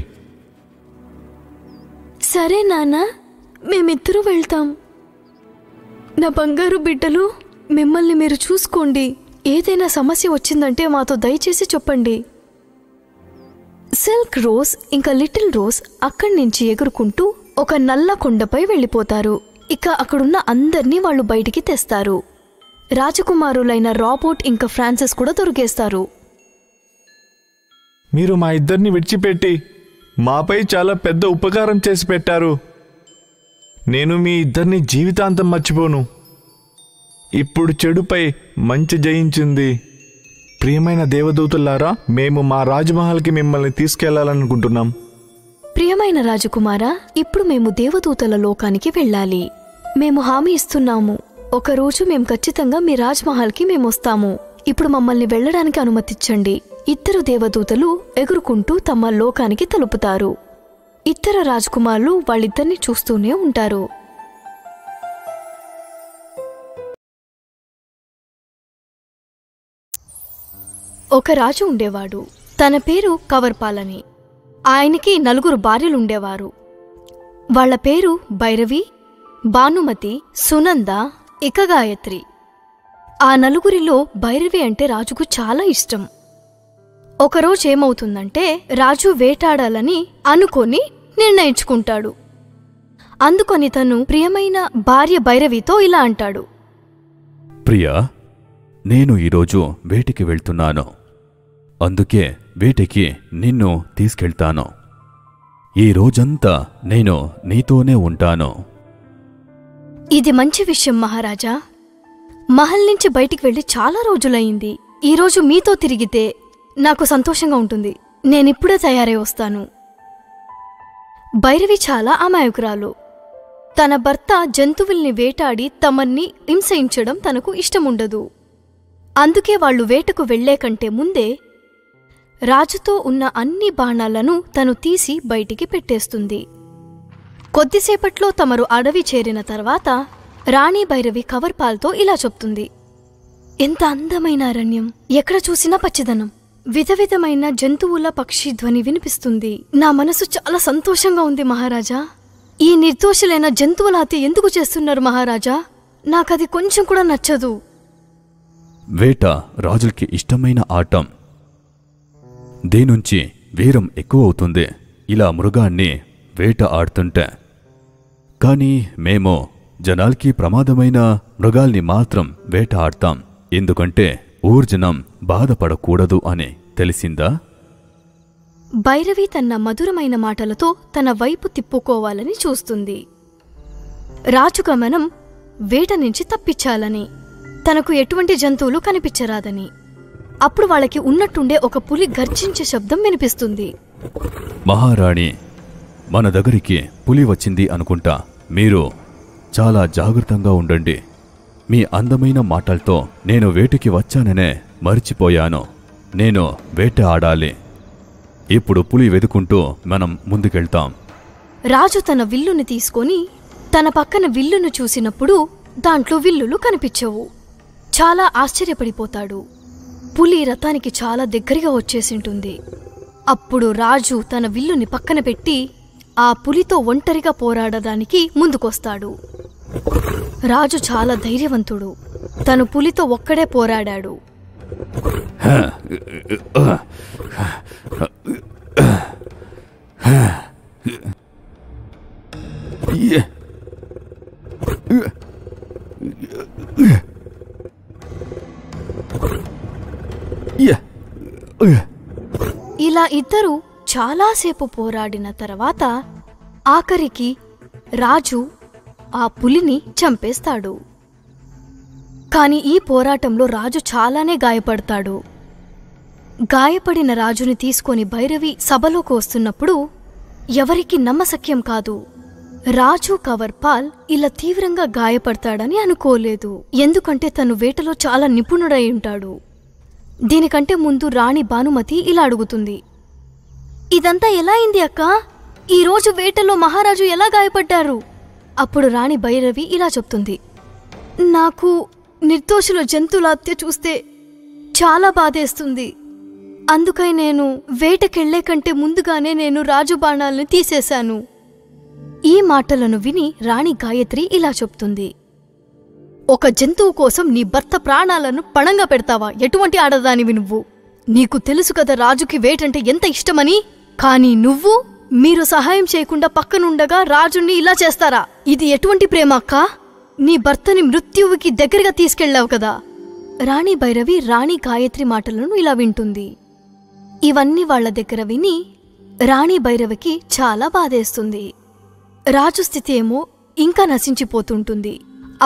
సరే నాన్నా, మేమిద్దరూ వెళ్తాం. నా బంగారు బిడ్డలు, మిమ్మల్ని మీరు చూసుకోండి. ఏదైనా సమస్య వచ్చిందంటే మాతో దయచేసి చెప్పండి. సిల్క్ రోజ్ ఇంకా లిటిల్ రోజ్ అక్కడి నుంచి ఎగురుకుంటూ ఒక నల్ల కొండపై వెళ్ళిపోతారు. ఇక అక్కడున్న అందర్నీ వాళ్ళు బయటికి తెస్తారు. రాజకుమారులైన రాబర్ట్ ఇంకా ఫ్రాన్సిస్ కూడా దొరికేస్తారు. మీరు మా ఇద్దరిని విడిచిపెట్టి మాపై చాలా పెద్ద ఉపకారం చేసి పెట్టారు. నేను మీ ఇద్దరిని జీవితాంతం మర్చిపోను. ఇప్పుడు చెడుపై మంచి జయించింది. ప్రియమైన దేవదూతలారా, మేము మా రాజమహల్కి మిమ్మల్ని తీసుకెళ్లాలనుకుంటున్నాం. ప్రియమైన రాజకుమారా, ఇప్పుడు మేము దేవదూతల లోకానికి వెళ్ళాలి. మేము హామీ ఇస్తున్నాము, ఒకరోజు మేము ఖచ్చితంగా మీ రాజ్మహల్కి మేమొస్తాము. ఇప్పుడు మమ్మల్ని వెళ్లడానికి అనుమతించండి. 2 దేవదూతలు ఎగురుకుంటూ తమ లోకానికి తలుపుతారు. ఇతర రాజకుమారులు వాళ్ళిద్దరిని చూస్తూనే ఉంటారు. ఒక రాజు ఉండేవాడు. తన పేరు కవర్పాలని. ఆయనకి 4 భార్యలుండేవారు. వాళ్ల పేరు భైరవి, భానుమతి, సునంద, ఇక గాయత్రి. ఆ 4 భైరవి అంటే రాజుకు చాలా ఇష్టం. ఒకరోజు ఏమవుతుందంటే, రాజు వేటాడాలని అనుకొని నిర్ణయించుకుంటాడు. అందుకని తను ప్రియమైన భార్య భైరవితో ఇలా అంటాడు. ప్రియా, నేను ఈరోజు వేటకి వెళ్తున్నాను. అందుకే వేటకి నిన్ను తీసుకెళ్తాను. ఈ రోజంతా నేను నీతోనే ఉంటాను. ఇది మంచి విషయం మహారాజా. మహల్ నుంచి బయటికి వెళ్లి చాలా రోజులయ్యింది. ఈరోజు మీతో తిరిగితే నాకు సంతోషంగా ఉంటుంది. నేనిప్పుడే తయారై వస్తాను. భైరవి చాలా అమాయకురాలు. తన భర్త జంతువుల్ని వేటాడి తమన్ని హింసించడం తనకు ఇష్టముండదు. అందుకే వాళ్లు వేటకు వెళ్లే కంటే ముందే రాజుతో ఉన్న అన్ని బాణాలను తను తీసి బయటికి పెట్టేస్తుంది. కొద్దిసేపట్లో తమరు అడవి చేరిన తర్వాత రాణి భైరవి కవర్పాల్తో ఇలా చెప్తుంది. ఎంత అందమైన అరణ్యం! ఎక్కడ చూసినా పచ్చిదనం. విధవిధమైన జంతువుల పక్షి ధ్వని వినిపిస్తుంది. నా మనసు చాలా సంతోషంగా ఉంది మహారాజా. ఈ నిర్దోషులైన జంతువుల హత్య ఎందుకు చేస్తున్నారు మహారాజా? నాకది కొంచెం కూడా నచ్చదు. వేట రాజులకి ఇష్టమైన ఆటం. దీనుంచి వీరం ఎక్కువ అవుతుంది ఇలా మృగాన్ని వేట ఆడుతుంటే. కానీ మేము జనాల్కి ప్రమాదమైన మృగాల్ని మాత్రం వేట ఆడతాం. ఎందుకంటే ఊర్జనం బాధపడకూడదు అని తెలిసిందా? భైరవి తన మధురమైన మాటలతో తన వైపు తిప్పుకోవాలని చూస్తుంది. రాజుగమనం వేట నుంచి తప్పించాలని, తనకు ఎటువంటి జంతువులు కనిపించరాదని. అప్పుడు వాళ్ళకి ఉన్నట్టుండే ఒక పులి గర్జించే శబ్దం వినిపిస్తుంది. మహారాణి, మన దగ్గరికి పులి వచ్చింది అనుకుంటా. మీరు చాలా జాగ్రత్తగా ఉండండి. మీ అందమైన మాటలతో నేను వేటకి వచ్చాననే మర్చిపోయాను. నేను వేట ఆడాలి. ఇప్పుడు పులి వెతుకుంటూ మనం ముందుకెళ్తాం. రాజు తన విల్లుని తీసుకొని తన పక్కన విల్లును చూసినప్పుడు దాంట్లో విల్లులు కనిపించవు. చాలా ఆశ్చర్యపడిపోతాడు. పులి రథానికి చాలా దగ్గరగా వచ్చేసింటుంది. అప్పుడు రాజు తన విల్లుని పక్కన పెట్టి ఆ పులితో ఒంటరిగా పోరాడడానికి ముందుకొస్తాడు. రాజు చాలా ధైర్యవంతుడు. తను పులితో ఒక్కడే పోరాడాడు. ఇలా ఇద్దరు చాలాసేపు పోరాడిన తర్వాత ఆఖరికి రాజు ఆ పులిని చంపేస్తాడు. కాని ఈ పోరాటంలో రాజు చాలానే గాయపడతాడు. గాయపడిన రాజుని తీసుకొని భైరవి సభలోకి వస్తున్నప్పుడు ఎవరికి నమ్మశక్యం కాదు. రాజు కవర్పాల్ ఇలా తీవ్రంగా గాయపడతాడని అనుకోలేదు. ఎందుకంటే తను వేటలో చాలా నిపుణుడై ఉంటాడు. దీనికంటే ముందు రాణి భానుమతి ఇలా అడుగుతుంది, ఇదంతా ఎలా అయింది అక్క? ఈరోజు వేటలో మహారాజు ఎలా గాయపడ్డారు? అప్పుడు రాణి భైరవి ఇలా చెప్తుంది, నాకు నిర్దోషుల జంతువుల హత్య చూస్తే చాలా బాధేస్తుంది. అందుకై నేను వేటకెళ్లే కంటే ముందుగానే నేను రాజు బాణాలను తీసేశాను. ఈ మాటలను విని రాణి గాయత్రి ఇలా చెప్తుంది, ఒక జంతువు కోసం నీ భర్త ప్రాణాలను పణంగా పెడతావా? ఎటువంటి ఆడదానివి నువ్వు? నీకు తెలుసు కదా రాజుకి వేటంటే ఎంత ఇష్టమని. కానీ నువ్వు మీరు సహాయం చేయకుండా పక్కనుండగా రాజుని ఇలా చేస్తారా? ఇది ఎటువంటి ప్రేమ అక్కా? నీ భర్తని మృత్యువుకి దగ్గరగా తీసుకెళ్లావు కదా. రాణి భైరవి రాణి గాయత్రి మాటలను ఇలా వింటుంది. ఇవన్నీ వాళ్ల దగ్గర విని రాణి భైరవికి చాలా బాధేస్తుంది. రాజు స్థితి ఏమో ఇంకా నశించిపోతుంటుంది.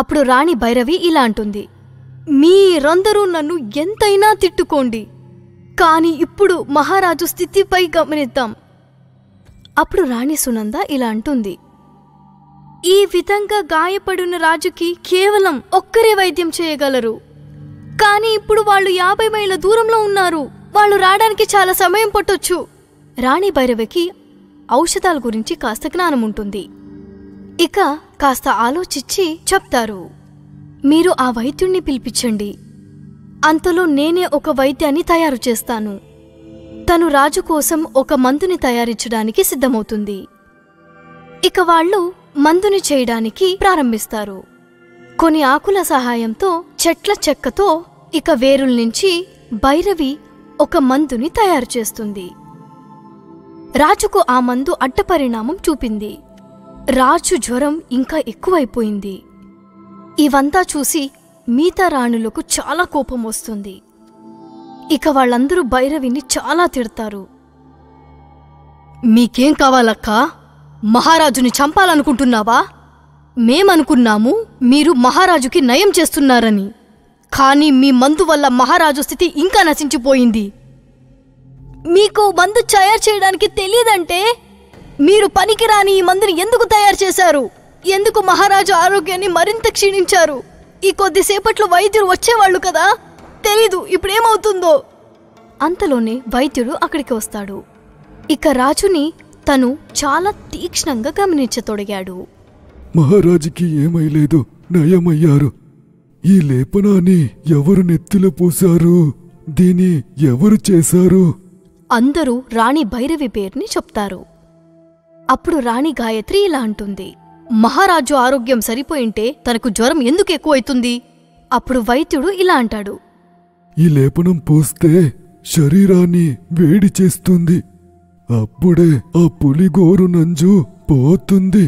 అప్పుడు రాణి భైరవి ఇలా అంటుంది, మీరందరూ నన్ను ఎంతైనా తిట్టుకోండి, కాని ఇప్పుడు మహారాజు స్థితిపై గమనిద్దాం. అప్పుడు రాణి సునంద ఇలా అంటుంది, ఈ విధంగా గాయపడిన రాజుకి కేవలం ఒక్కరే వైద్యం చేయగలరు. కాని ఇప్పుడు వాళ్ళు 50 మైళ్ళ దూరంలో ఉన్నారు. వాళ్ళు రావడానికి చాలా సమయం పట్టొచ్చు. రాణి భైరవికి ఔషధాల గురించి కాస్త జ్ఞానం ఉంటుంది. ఇక కాస్త ఆలోచించి చెప్తారు, మీరు ఆ వైద్యుణ్ణి పిలిపించండి. అంతలో నేనే ఒక వైద్యాన్ని తయారు చేస్తాను. తను రాజు కోసం ఒక మందుని తయారించడానికి సిద్ధమవుతుంది. ఇక వాళ్ళు మందుని చేయడానికి ప్రారంభిస్తారు. కొన్ని ఆకుల సహాయంతో చెట్ల చెక్కతో ఇక వేరుల నుంచి భైరవి ఒక మందుని తయారు చేస్తుంది. రాజుకు ఆ మందు అడ్డపరిణామం చూపింది. రాజు జ్వరం ఇంకా ఎక్కువైపోయింది. ఇవంతా చూసి మిగతా రాణులకు చాలా కోపం వస్తుంది. ఇక వాళ్ళందరూ భైరవిని చాలా తిడతారు. మీకేం కావాలక్కా? మహారాజుని చంపాలనుకుంటున్నావా? మేమనుకున్నాము మీరు మహారాజుకి నయం చేస్తున్నారని. కానీ మీ మందు వల్ల మహారాజు స్థితి ఇంకా నశించిపోయింది. మీకు మందు తయారు చేయడానికి తెలియదంటే మీరు పనికిరాని ఈ మందుని ఎందుకు తయారు చేశారు? ఎందుకు మహారాజు ఆరోగ్యాన్ని మరింత క్షీణించారు? ఈ కొద్దిసేపట్లో వైద్యుడు వచ్చేవాళ్లు కదా. తెలీదు ఇప్పుడేమవుతుందో. అంతలోనే వైద్యుడు అక్కడికి వస్తాడు. ఇక రాజుని తను చాలా తీక్ష్ణంగా గమనించతొడిగాడు. మహారాజుకి ఏమైలేదు, నయమయ్యారు. ఈ లేపనాన్ని ఎవరు నెత్తిలో పూశారు? దీని ఎవరు చేశారు? అందరూ రాణి భైరవి పేరుని చెప్తారు. అప్పుడు రాణి గాయత్రి ఇలా అంటుంది, మహారాజు ఆరోగ్యం సరిపోయింటే తనకు జ్వరం ఎందుకు ఎక్కువైతుంది? అప్పుడు వైద్యుడు ఇలా అంటాడు, ఈ లేపనం పూస్తే శరీరాన్ని వేడి చేస్తుంది. అప్పుడే ఆ పులిగోరు నంజు పోతుంది.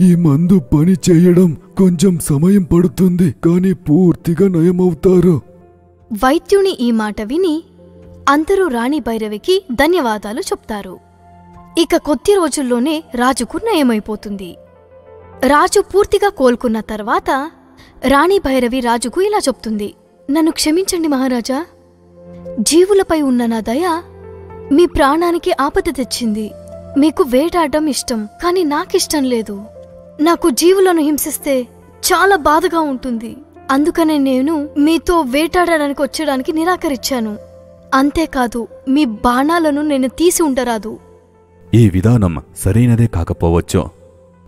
ఈ మందు పని చేయడం కొంచెం సమయం పడుతుంది, కానీ పూర్తిగా నయమవుతారు. వైద్యుని ఈ మాట విని అందరూ రాణి భైరవికి ధన్యవాదాలు చెప్తారు. ఇక కొద్ది రోజుల్లోనే రాజుకు నయమైపోతుంది. రాజు పూర్తిగా కోలుకున్న తర్వాత రాణి భైరవి రాజుకు ఇలా చెప్తుంది, నన్ను క్షమించండి మహారాజా. జీవులపై ఉన్న నా దయ మీ ప్రాణానికి ఆపద తెచ్చింది. మీకు వేటాడడం ఇష్టం, కానీ నాకిష్టం లేదు. నాకు జీవులను హింసిస్తే చాలా బాధగా ఉంటుంది. అందుకనే నేను మీతో వేటాడడానికి వచ్చడానికి నిరాకరించాను. అంతేకాదు మీ బాణాలను నేను తీసి ఉండరాదు. ఈ విధానం సరైనదే కాకపోవచ్చు,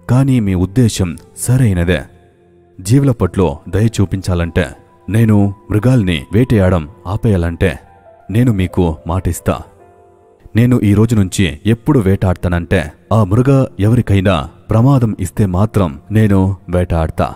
కానీ మీ ఉద్దేశం సరైనదే. జీవుల పట్ల దయ చూపించాలంటే, నేను మృగాల్ని వేటేయడం ఆపేయాలంటే నేను మీకు మాటిస్తా. నేను ఈ రోజు నుంచి ఎప్పుడు వేటాడతానంటే, ఆ మృగ ఎవరికైనా ప్రమాదం ఇస్తే మాత్రం నేను వేటాడతా.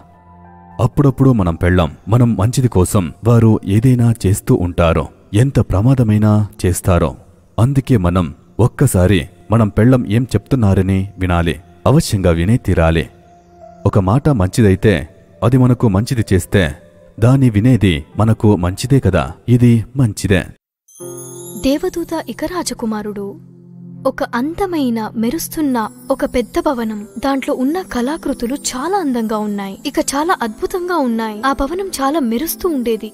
అప్పుడప్పుడు మనం పెళ్ళాం, మనం మంచిది కోసం వారు ఏదైనా చేస్తూ ఉంటారో, ఎంత ప్రమాదమైనా చేస్తారో. అందుకే మనం ఒక్కసారి మనం పెళ్ళం ఏం చెప్తున్నారని వినాలి, అవశ్యంగా వినే తీరాలి. ఒక మాట మంచిదైతే అది మనకు మంచిది చేస్తే దాన్ని వినేది మనకు మంచిదే కదా. ఇది మంచిదే. దేవదూత ఇక రాజకుమారుడు. ఒక అందమైన మెరుస్తున్న ఒక పెద్ద భవనం. దాంట్లో ఉన్న కళాకృతులు చాలా అందంగా ఉన్నాయి, ఇక చాలా అద్భుతంగా ఉన్నాయి. ఆ భవనం చాలా మెరుస్తూ ఉండేది.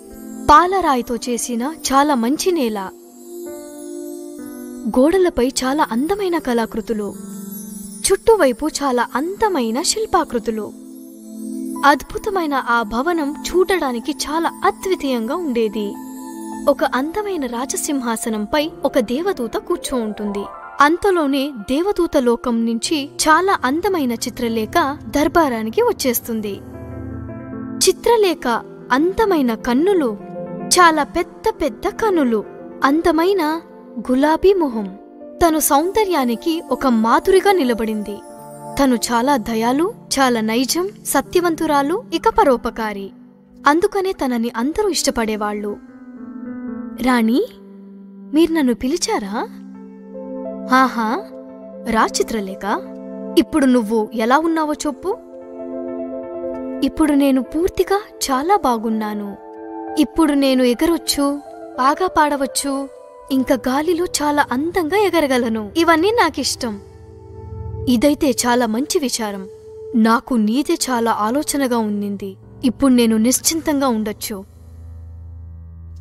పాలరాయితో చేసిన చాలా మంచి నేల, గోడలపై చాలా అందమైన కళాకృతులు, చుట్టువైపు చాలా అందమైన శిల్పాకృతులు. అద్భుతమైన ఆ భవనం చూడడానికి చాలా అద్వితీయంగా ఉండేది. ఒక అందమైన రాజసింహాసనంపై ఒక దేవదూత కూర్చో ఉంటుంది. అంతలోనే దేవదూత లోకం నుంచి చాలా అందమైన చిత్రలేఖ దర్బారానికి వచ్చేస్తుంది. చిత్రలేఖ అందమైన కన్నులు, చాలా పెద్ద పెద్ద కన్నులు, అందమైన గులాబీ మొహం. తను సౌందర్యానికి ఒక మాధురిగా నిలబడింది. తను చాలా దయాలు, చాలా నైజం, సత్యవంతురాలు, ఇక పరోపకారి. అందుకనే తనని అందరూ ఇష్టపడేవాళ్లు. రాణి, మీరు నన్ను పిలిచారా? ఆహా, రా చిత్రలేఖ. ఇప్పుడు నువ్వు ఎలా ఉన్నావో చెప్పు. ఇప్పుడు నేను పూర్తిగా చాలా బాగున్నాను. ఇప్పుడు నేను ఎగరొచ్చు, బాగా పాడవచ్చు, ఇంకా గాలిలో చాలా అందంగా ఎగరగలను. ఇవన్నీ నాకిష్టం. ఇదైతే చాలా మంచి విచారం. నాకు నీదే చాలా ఆలోచనగా ఉండింది. ఇప్పుడు నేను నిశ్చింతంగా ఉండొచ్చు.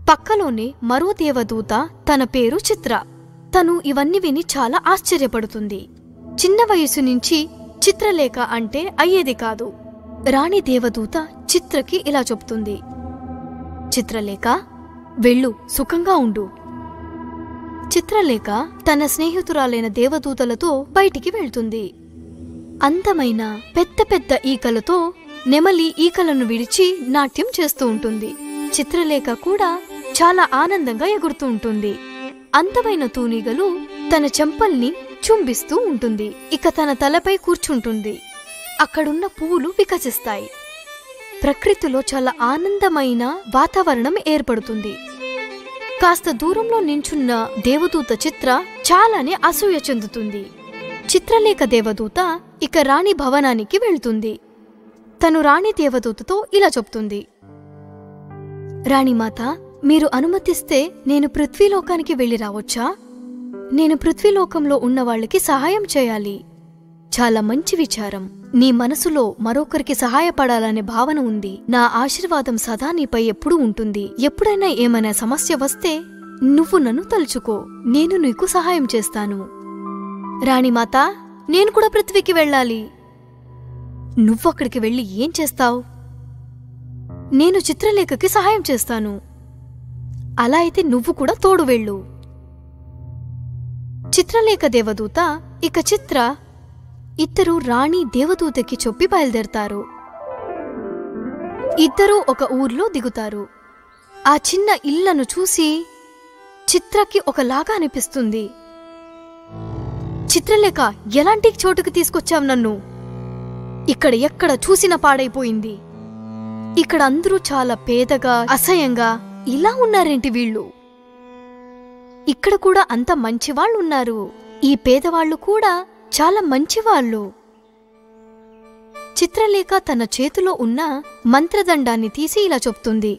పక్కలోనే మరో దేవదూత, తన పేరు చిత్ర. తను ఇవన్నీ విని చాలా ఆశ్చర్యపడుతుంది. చిన్న వయసు నుంచి చిత్రలేఖ అంటే అయ్యేది కాదు. రాణి దేవదూత చిత్రకి ఇలా చెప్తుంది, చిత్రలేఖ, వెళ్ళు, సుఖంగా ఉండు. చిత్రలేఖ తన స్నేహితురాలైన దేవదూతలతో బయటికి వెళ్తుంది. అందమైన పెద్ద పెద్ద ఈకలతో నెమలి ఈకలను విడిచి నాట్యం చేస్తూ ఉంటుంది. చిత్రలేఖ కూడా చాలా ఆనందంగా ఎగురుతూ ఉంటుంది. అందమైన తూనీగలు తన చెంపల్ని చుంబిస్తూ ఉంటుంది. ఇక తన తలపై కూర్చుంటుంది. అక్కడున్న పువ్వులు వికసిస్తాయి. ప్రకృతిలో చాలా ఆనందమైన వాతావరణం ఏర్పడుతుంది. కాస్త దూరంలో నించున్న దేవదూత చిత్ర చాలానే అసూయ చెందుతుంది. చిత్రలేఖ దేవదూత ఇక రాణి భవనానికి వెళ్తుంది. తను రాణి దేవదూతతో ఇలా చెప్తుంది, రాణిమాత, మీరు అనుమతిస్తే నేను పృథ్వీలోకానికి వెళ్ళి రావచ్చా? నేను పృథ్వీలోకంలో ఉన్న వాళ్ళకి సహాయం చేయాలి. చాలా మంచి విచారం. నీ మనసులో మరొకరికి సహాయపడాలనే భావన ఉంది. నా ఆశీర్వాదం సదా నీపై ఎప్పుడూ ఉంటుంది. ఎప్పుడైనా ఏమైనా సమస్య వస్తే నువ్వు నన్ను తలుచుకో, నేను నీకు సహాయం చేస్తాను. రాణిమాత, నేను కూడా పృథ్వీకి వెళ్ళాలి. నువ్వక్కడికి వెళ్ళి ఏం చేస్తావు? నేను చిత్రలేఖకి సహాయం చేస్తాను. అలా అయితే నువ్వు కూడా తోడు వెళ్ళు. చిత్రలేఖ దేవదూత ఇక చిత్ర ఇద్దరూ రాణి దేవదూతకి చెప్పి బయలుదేరతారు. ఇద్దరూ ఒక ఊర్లో దిగుతారు. ఆ చిన్న ఇళ్లను చూసి చిత్రకి ఒకలాగా అనిపిస్తుంది. చిత్రలేఖ, ఎలాంటి చోటుకి తీసుకొచ్చావు నన్ను? ఇక్కడ ఎక్కడ చూసిన పాడైపోయింది. ఇక్కడ అందరూ చాలా పేదగా, అసహ్యంగా ఇలా ఉన్నారేంటి వీళ్ళు? ఇక్కడ కూడా అంత మంచివాళ్లున్నారు. ఈ పేదవాళ్లు కూడా చాలా మంచివాళ్ళు. చిత్రలేఖ తన చేతిలో ఉన్న మంత్రదండాన్ని తీసి ఇలా చెప్తుంది,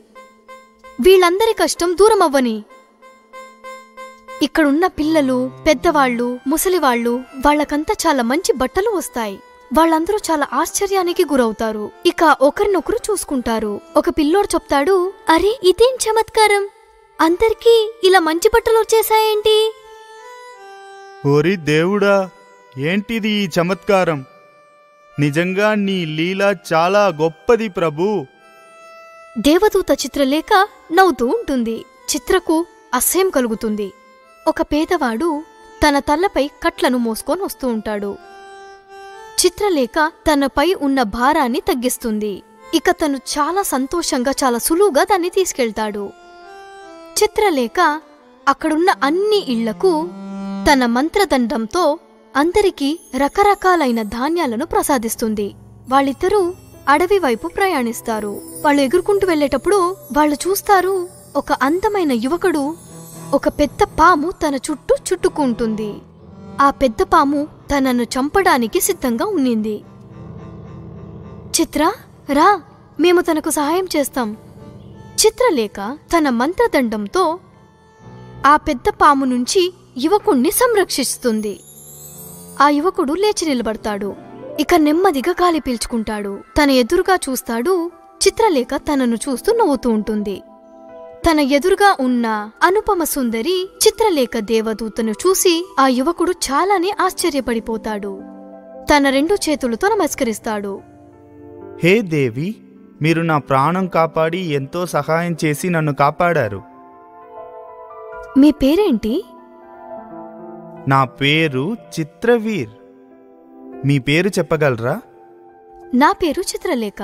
వీళ్ళందరి కష్టం దూరమవ్వని. ఇక్కడున్న పిల్లలు, పెద్దవాళ్లు, ముసలివాళ్లు, వాళ్లకంతా చాలా మంచి బట్టలు వస్తాయి. వాళ్ళందరూ చాలా ఆశ్చర్యానికి గురవుతారు. ఇక ఒకరినొకరు చూసుకుంటారు. ఒక పిల్లోడు చెప్తాడు, అరే ఇదేం చమత్కారం, అందరికీ ఇలా మంచి బట్టలు వచ్చేసాయేంటి? ఓరి దేవుడా, ఏంటిది ఈ చమత్కారం? నిజంగా నీ లీల చాలా గొప్పది ప్రభూ. దేవదూత చిత్రలేఖ నవ్వుతూ ఉంటుంది. చిత్రకు అసహ్యం కలుగుతుంది. ఒక పేదవాడు తన తలపై కట్లను మోసుకొని వస్తూ ఉంటాడు. చిత్రలేఖ తనపై ఉన్న భారాన్ని తగ్గిస్తుంది. ఇక తను చాలా సంతోషంగా చాలా సులువుగా దాన్ని తీసుకెళ్తాడు. చిత్రలేఖ అక్కడున్న అన్ని ఇళ్లకు తన మంత్రదండంతో అందరికీ రకరకాలైన ధాన్యాలను ప్రసాదిస్తుంది. వాళ్ళిద్దరూ అడవి వైపు ప్రయాణిస్తారు. వాళ్ళు ఎగురుకుంటూ వెళ్లేటప్పుడు వాళ్ళు చూస్తారు, ఒక అందమైన యువకుడు ఒక పెద్ద పాము తన చుట్టూ చుట్టుకుంటుంది. ఆ పెద్ద పాము తనను చంపడానికి సిద్ధంగా ఉన్నింది. చిత్ర, రా, మేము తనకు సహాయం చేస్తాం. చిత్రలేఖ తన మంత్రదండంతో ఆ పెద్ద పాము నుంచి యువకుణ్ణి సంరక్షిస్తుంది. ఆ యువకుడు లేచి నిలబడతాడు. ఇక నెమ్మదిగా గాలి పీల్చుకుంటాడు. తన ఎదురుగా చూస్తాడు. చిత్రలేఖ తనను చూస్తూ నవ్వుతూ ఉంటుంది. తన ఎదురుగా ఉన్న అనుపమ సుందరి చిత్రలేఖ దేవదూతను చూసి ఆ యువకుడు చాలానే ఆశ్చర్యపడిపోతాడు. తన 2 చేతులతో నమస్కరిస్తాడు. హే దేవి, మీరు నా ప్రాణం కాపాడి ఎంతో సహాయం చేసి నన్ను కాపాడారు. మీ పేరేంటి? నా పేరు చిత్రవీర్. మీ పేరు చెప్పగలరా? నా పేరు చిత్రలేఖ.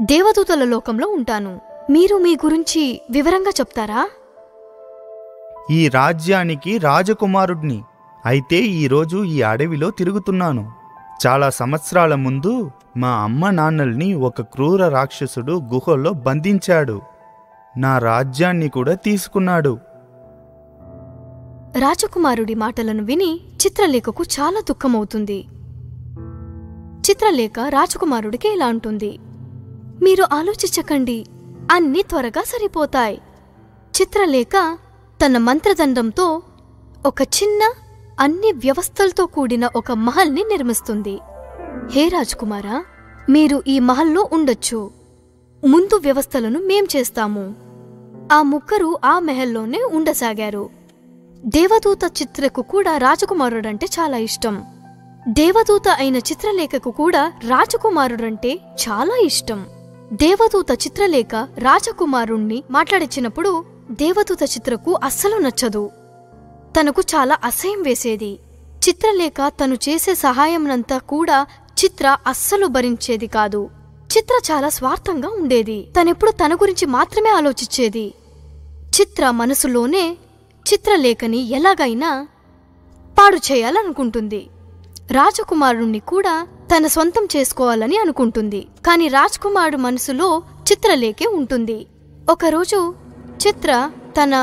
దేవదూతల లోకంలో ఉంటాను. మీరు మీ గురించి వివరంగా చెప్తారా? ఈ రాజ్యానికి రాజకుమారుడిని. అయితే ఈరోజు ఈ అడవిలో తిరుగుతున్నాను. చాలా సంవత్సరాల ముందు మా అమ్మ నాన్నల్ని ఒక క్రూర రాక్షసుడు గుహలో బంధించాడు. నా రాజ్యాన్ని కూడా తీసుకున్నాడు. రాజకుమారుడి మాటలను విని చిత్రలేఖకు చాలా దుఃఖమవుతుంది. చిత్రలేఖ రాజకుమారుడికి ఇలా అంటుంది, మీరు ఆలోచించకండి, అన్నీ త్వరగా సరిపోతాయి. చిత్రలేఖ తన మంత్రదండంతో ఒక చిన్న అన్ని వ్యవస్థలతో కూడిన ఒక మహల్ని నిర్మిస్తుంది. హే రాజకుమారా, మీరు ఈ మహల్లో ఉండొచ్చు. ముందు వ్యవస్థలను మేం చేస్తాము. ఆ ముగ్గురు ఆ మహల్లోనే ఉండసాగారు. దేవదూత చిత్రకు కూడా రాజకుమారుడంటే చాలా ఇష్టం. దేవదూత అయిన చిత్రలేఖకు కూడా రాజకుమారుడంటే చాలా ఇష్టం. దేవదూత చిత్రలేఖ రాజకుమారుణ్ణి మాట్లాడించినప్పుడు దేవదూత చిత్రకు అస్సలు నచ్చదు. తనకు చాలా అసహ్యం వేసేది. చిత్రలేఖ తను చేసే సహాయంనంతా కూడా చిత్ర అస్సలు భరించేది కాదు. చిత్ర చాలా స్వార్థంగా ఉండేది. తనెప్పుడు తన గురించి మాత్రమే ఆలోచించేది. చిత్ర మనసులోనే చిత్రలేఖని ఎలాగైనా పాడు చేయాలనుకుంటుంది. రాజకుమారుణ్ణి కూడా తన సొంతం చేసుకోవాలని అనుకుంటుంది. కాని రాజకుమారుడు మనసులో చిత్రలేఖే ఉంటుంది. ఒకరోజు చిత్ర తన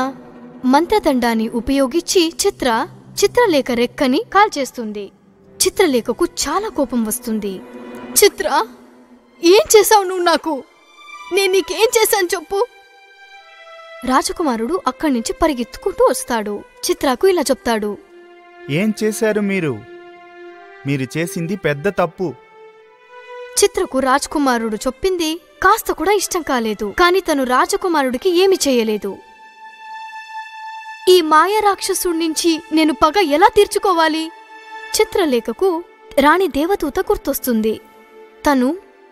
మంత్రదండాన్ని ఉపయోగించి చిత్రలేఖ రెక్కని కాల్చేస్తుంది. చిత్రలేఖకు చాలా కోపం వస్తుంది. చిత్ర, ఏం చేశావు నువ్వు నాకు? నేను నీకేం చేశాను చెప్పు? రాజకుమారుడు అక్కడి నుంచి పరిగెత్తుకుంటూ వస్తాడు. చిత్రకు ఇలా చెప్తాడు, ఏం చేశారు మీరు? మీరు చేసింది పెద్ద తప్పు. చిత్రకు రాజకుమారుడు చెప్పింది కాస్త కూడా ఇష్టం కాలేదు. కాని తను రాజకుమారుడికి ఏమి చేయలేదు. ఈ మాయ రాక్షసుడి నుంచి నేను పగ ఎలా తీర్చుకోవాలి? చిత్రలేఖకు రాణి దేవదూత గుర్తొస్తుంది. తను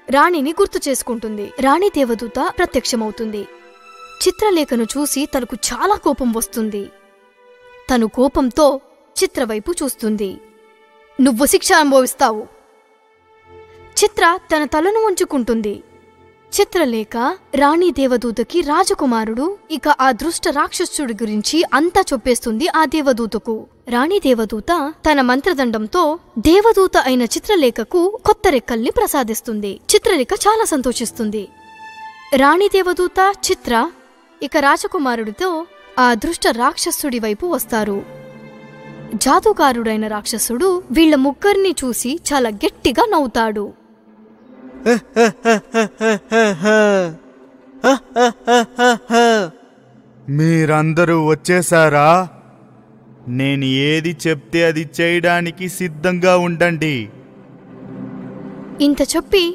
రాణిని గుర్తు చేసుకుంటుంది. రాణి దేవదూత ప్రత్యక్షమవుతుంది. చిత్రలేఖను చూసి తనకు చాలా కోపం వస్తుంది. తను కోపంతో చిత్రవైపు చూస్తుంది. నువ్వు శిక్ష అనుభవిస్తావు. చిత్ర తన తలను వంచుకుంటుంది. చిత్రలేఖ రాణి దేవదూతకి రాజకుమారుడు ఇక ఆ దృష్ట రాక్షసుడి గురించి అంతా చెప్పేస్తుంది ఆ దేవదూతకు. రాణి దేవదూత తన మంత్రదండంతో దేవదూత అయిన చిత్రలేఖకు కొత్త రెక్కల్ని ప్రసాదిస్తుంది. చిత్రలేఖ చాలా సంతోషిస్తుంది. రాణి దేవదూత చిత్ర ఇక రాజకుమారుడితో ఆ దృష్ట రాక్షసుడి వైపు వస్తారు. జాదుగారుడైన రాక్షసుడు వీళ్ల ముగ్గురిని చూసి చాలా గట్టిగా నవ్వుతాడు. మీరందరూ వచ్చేశారా? నేను ఏది చెప్తే అది చేయడానికి సిద్ధంగా ఉండండి. ఇంత చెప్పి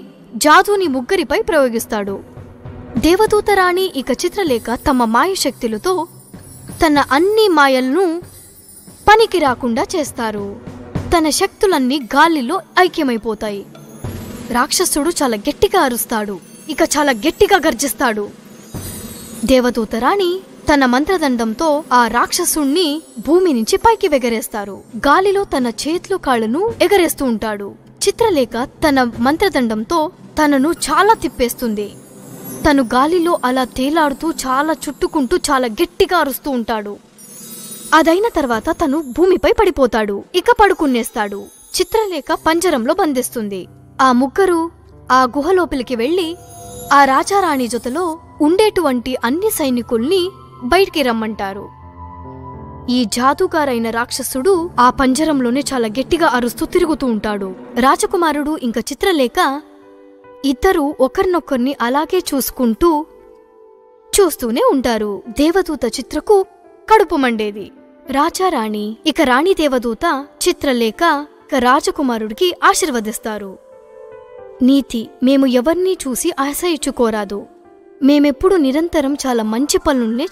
జాదుని ముగ్గురిపై ప్రయోగిస్తాడు. దేవదూత రాణి ఇక చిత్రలేఖ తమ మాయశక్తులతో తన అన్ని మాయలను పనికి రాకుండా చేస్తారు. తన శక్తులన్నీ గాలిలో ఐక్యమైపోతాయి. రాక్షసుడు చాలా గట్టిగా అరుస్తాడు. ఇక చాలా గట్టిగా గర్జిస్తాడు. దేవదూత రాణి తన మంత్రదండంతో ఆ రాక్షసుణ్ణి భూమి నుంచి పైకి ఎగరేస్తారు. గాలిలో తన చేతులు కాళ్ళను ఎగరేస్తూ ఉంటాడు. చిత్రలేఖ తన మంత్రదండంతో తనను చాలా తిప్పేస్తుంది. తను గాలిలో అలా తేలాడుతూ చాలా చుట్టుకుంటూ చాలా గట్టిగా అరుస్తూ ఉంటాడు. అదైన తర్వాత తను భూమిపై పడిపోతాడు. ఇక పడుకునేస్తాడు. చిత్రలేఖ పంజరంలో బంధిస్తుంది. ఆ ముగ్గురు ఆ గుహలోపలికి వెళ్లి ఆ రాజారాణి జొతలో ఉండేటువంటి అన్ని సైనికుల్ని బయటికి రమ్మంటారు. ఈ జాదుగారైన రాక్షసుడు ఆ పంజరంలోనే చాలా గట్టిగా అరుస్తూ తిరుగుతూ ఉంటాడు. రాజకుమారుడు ఇంకా చిత్రలేఖ ఇద్దరూ ఒకరినొకరిని అలాగే చూస్తూనే ఉంటారు. దేవదూత చిత్రకు కడుపు మండేది. రాజారాణి ఇక రాణి దేవదూత చిత్రలేఖ ఇక రాజకుమారుడికి ఆశీర్వదిస్తారు. నీతి, మేము ఎవరినీ చూసి ఆశ ఇచ్చుకోరాదు. మేమెప్పుడు నిరంతరం చాలా మంచి పనుల్నే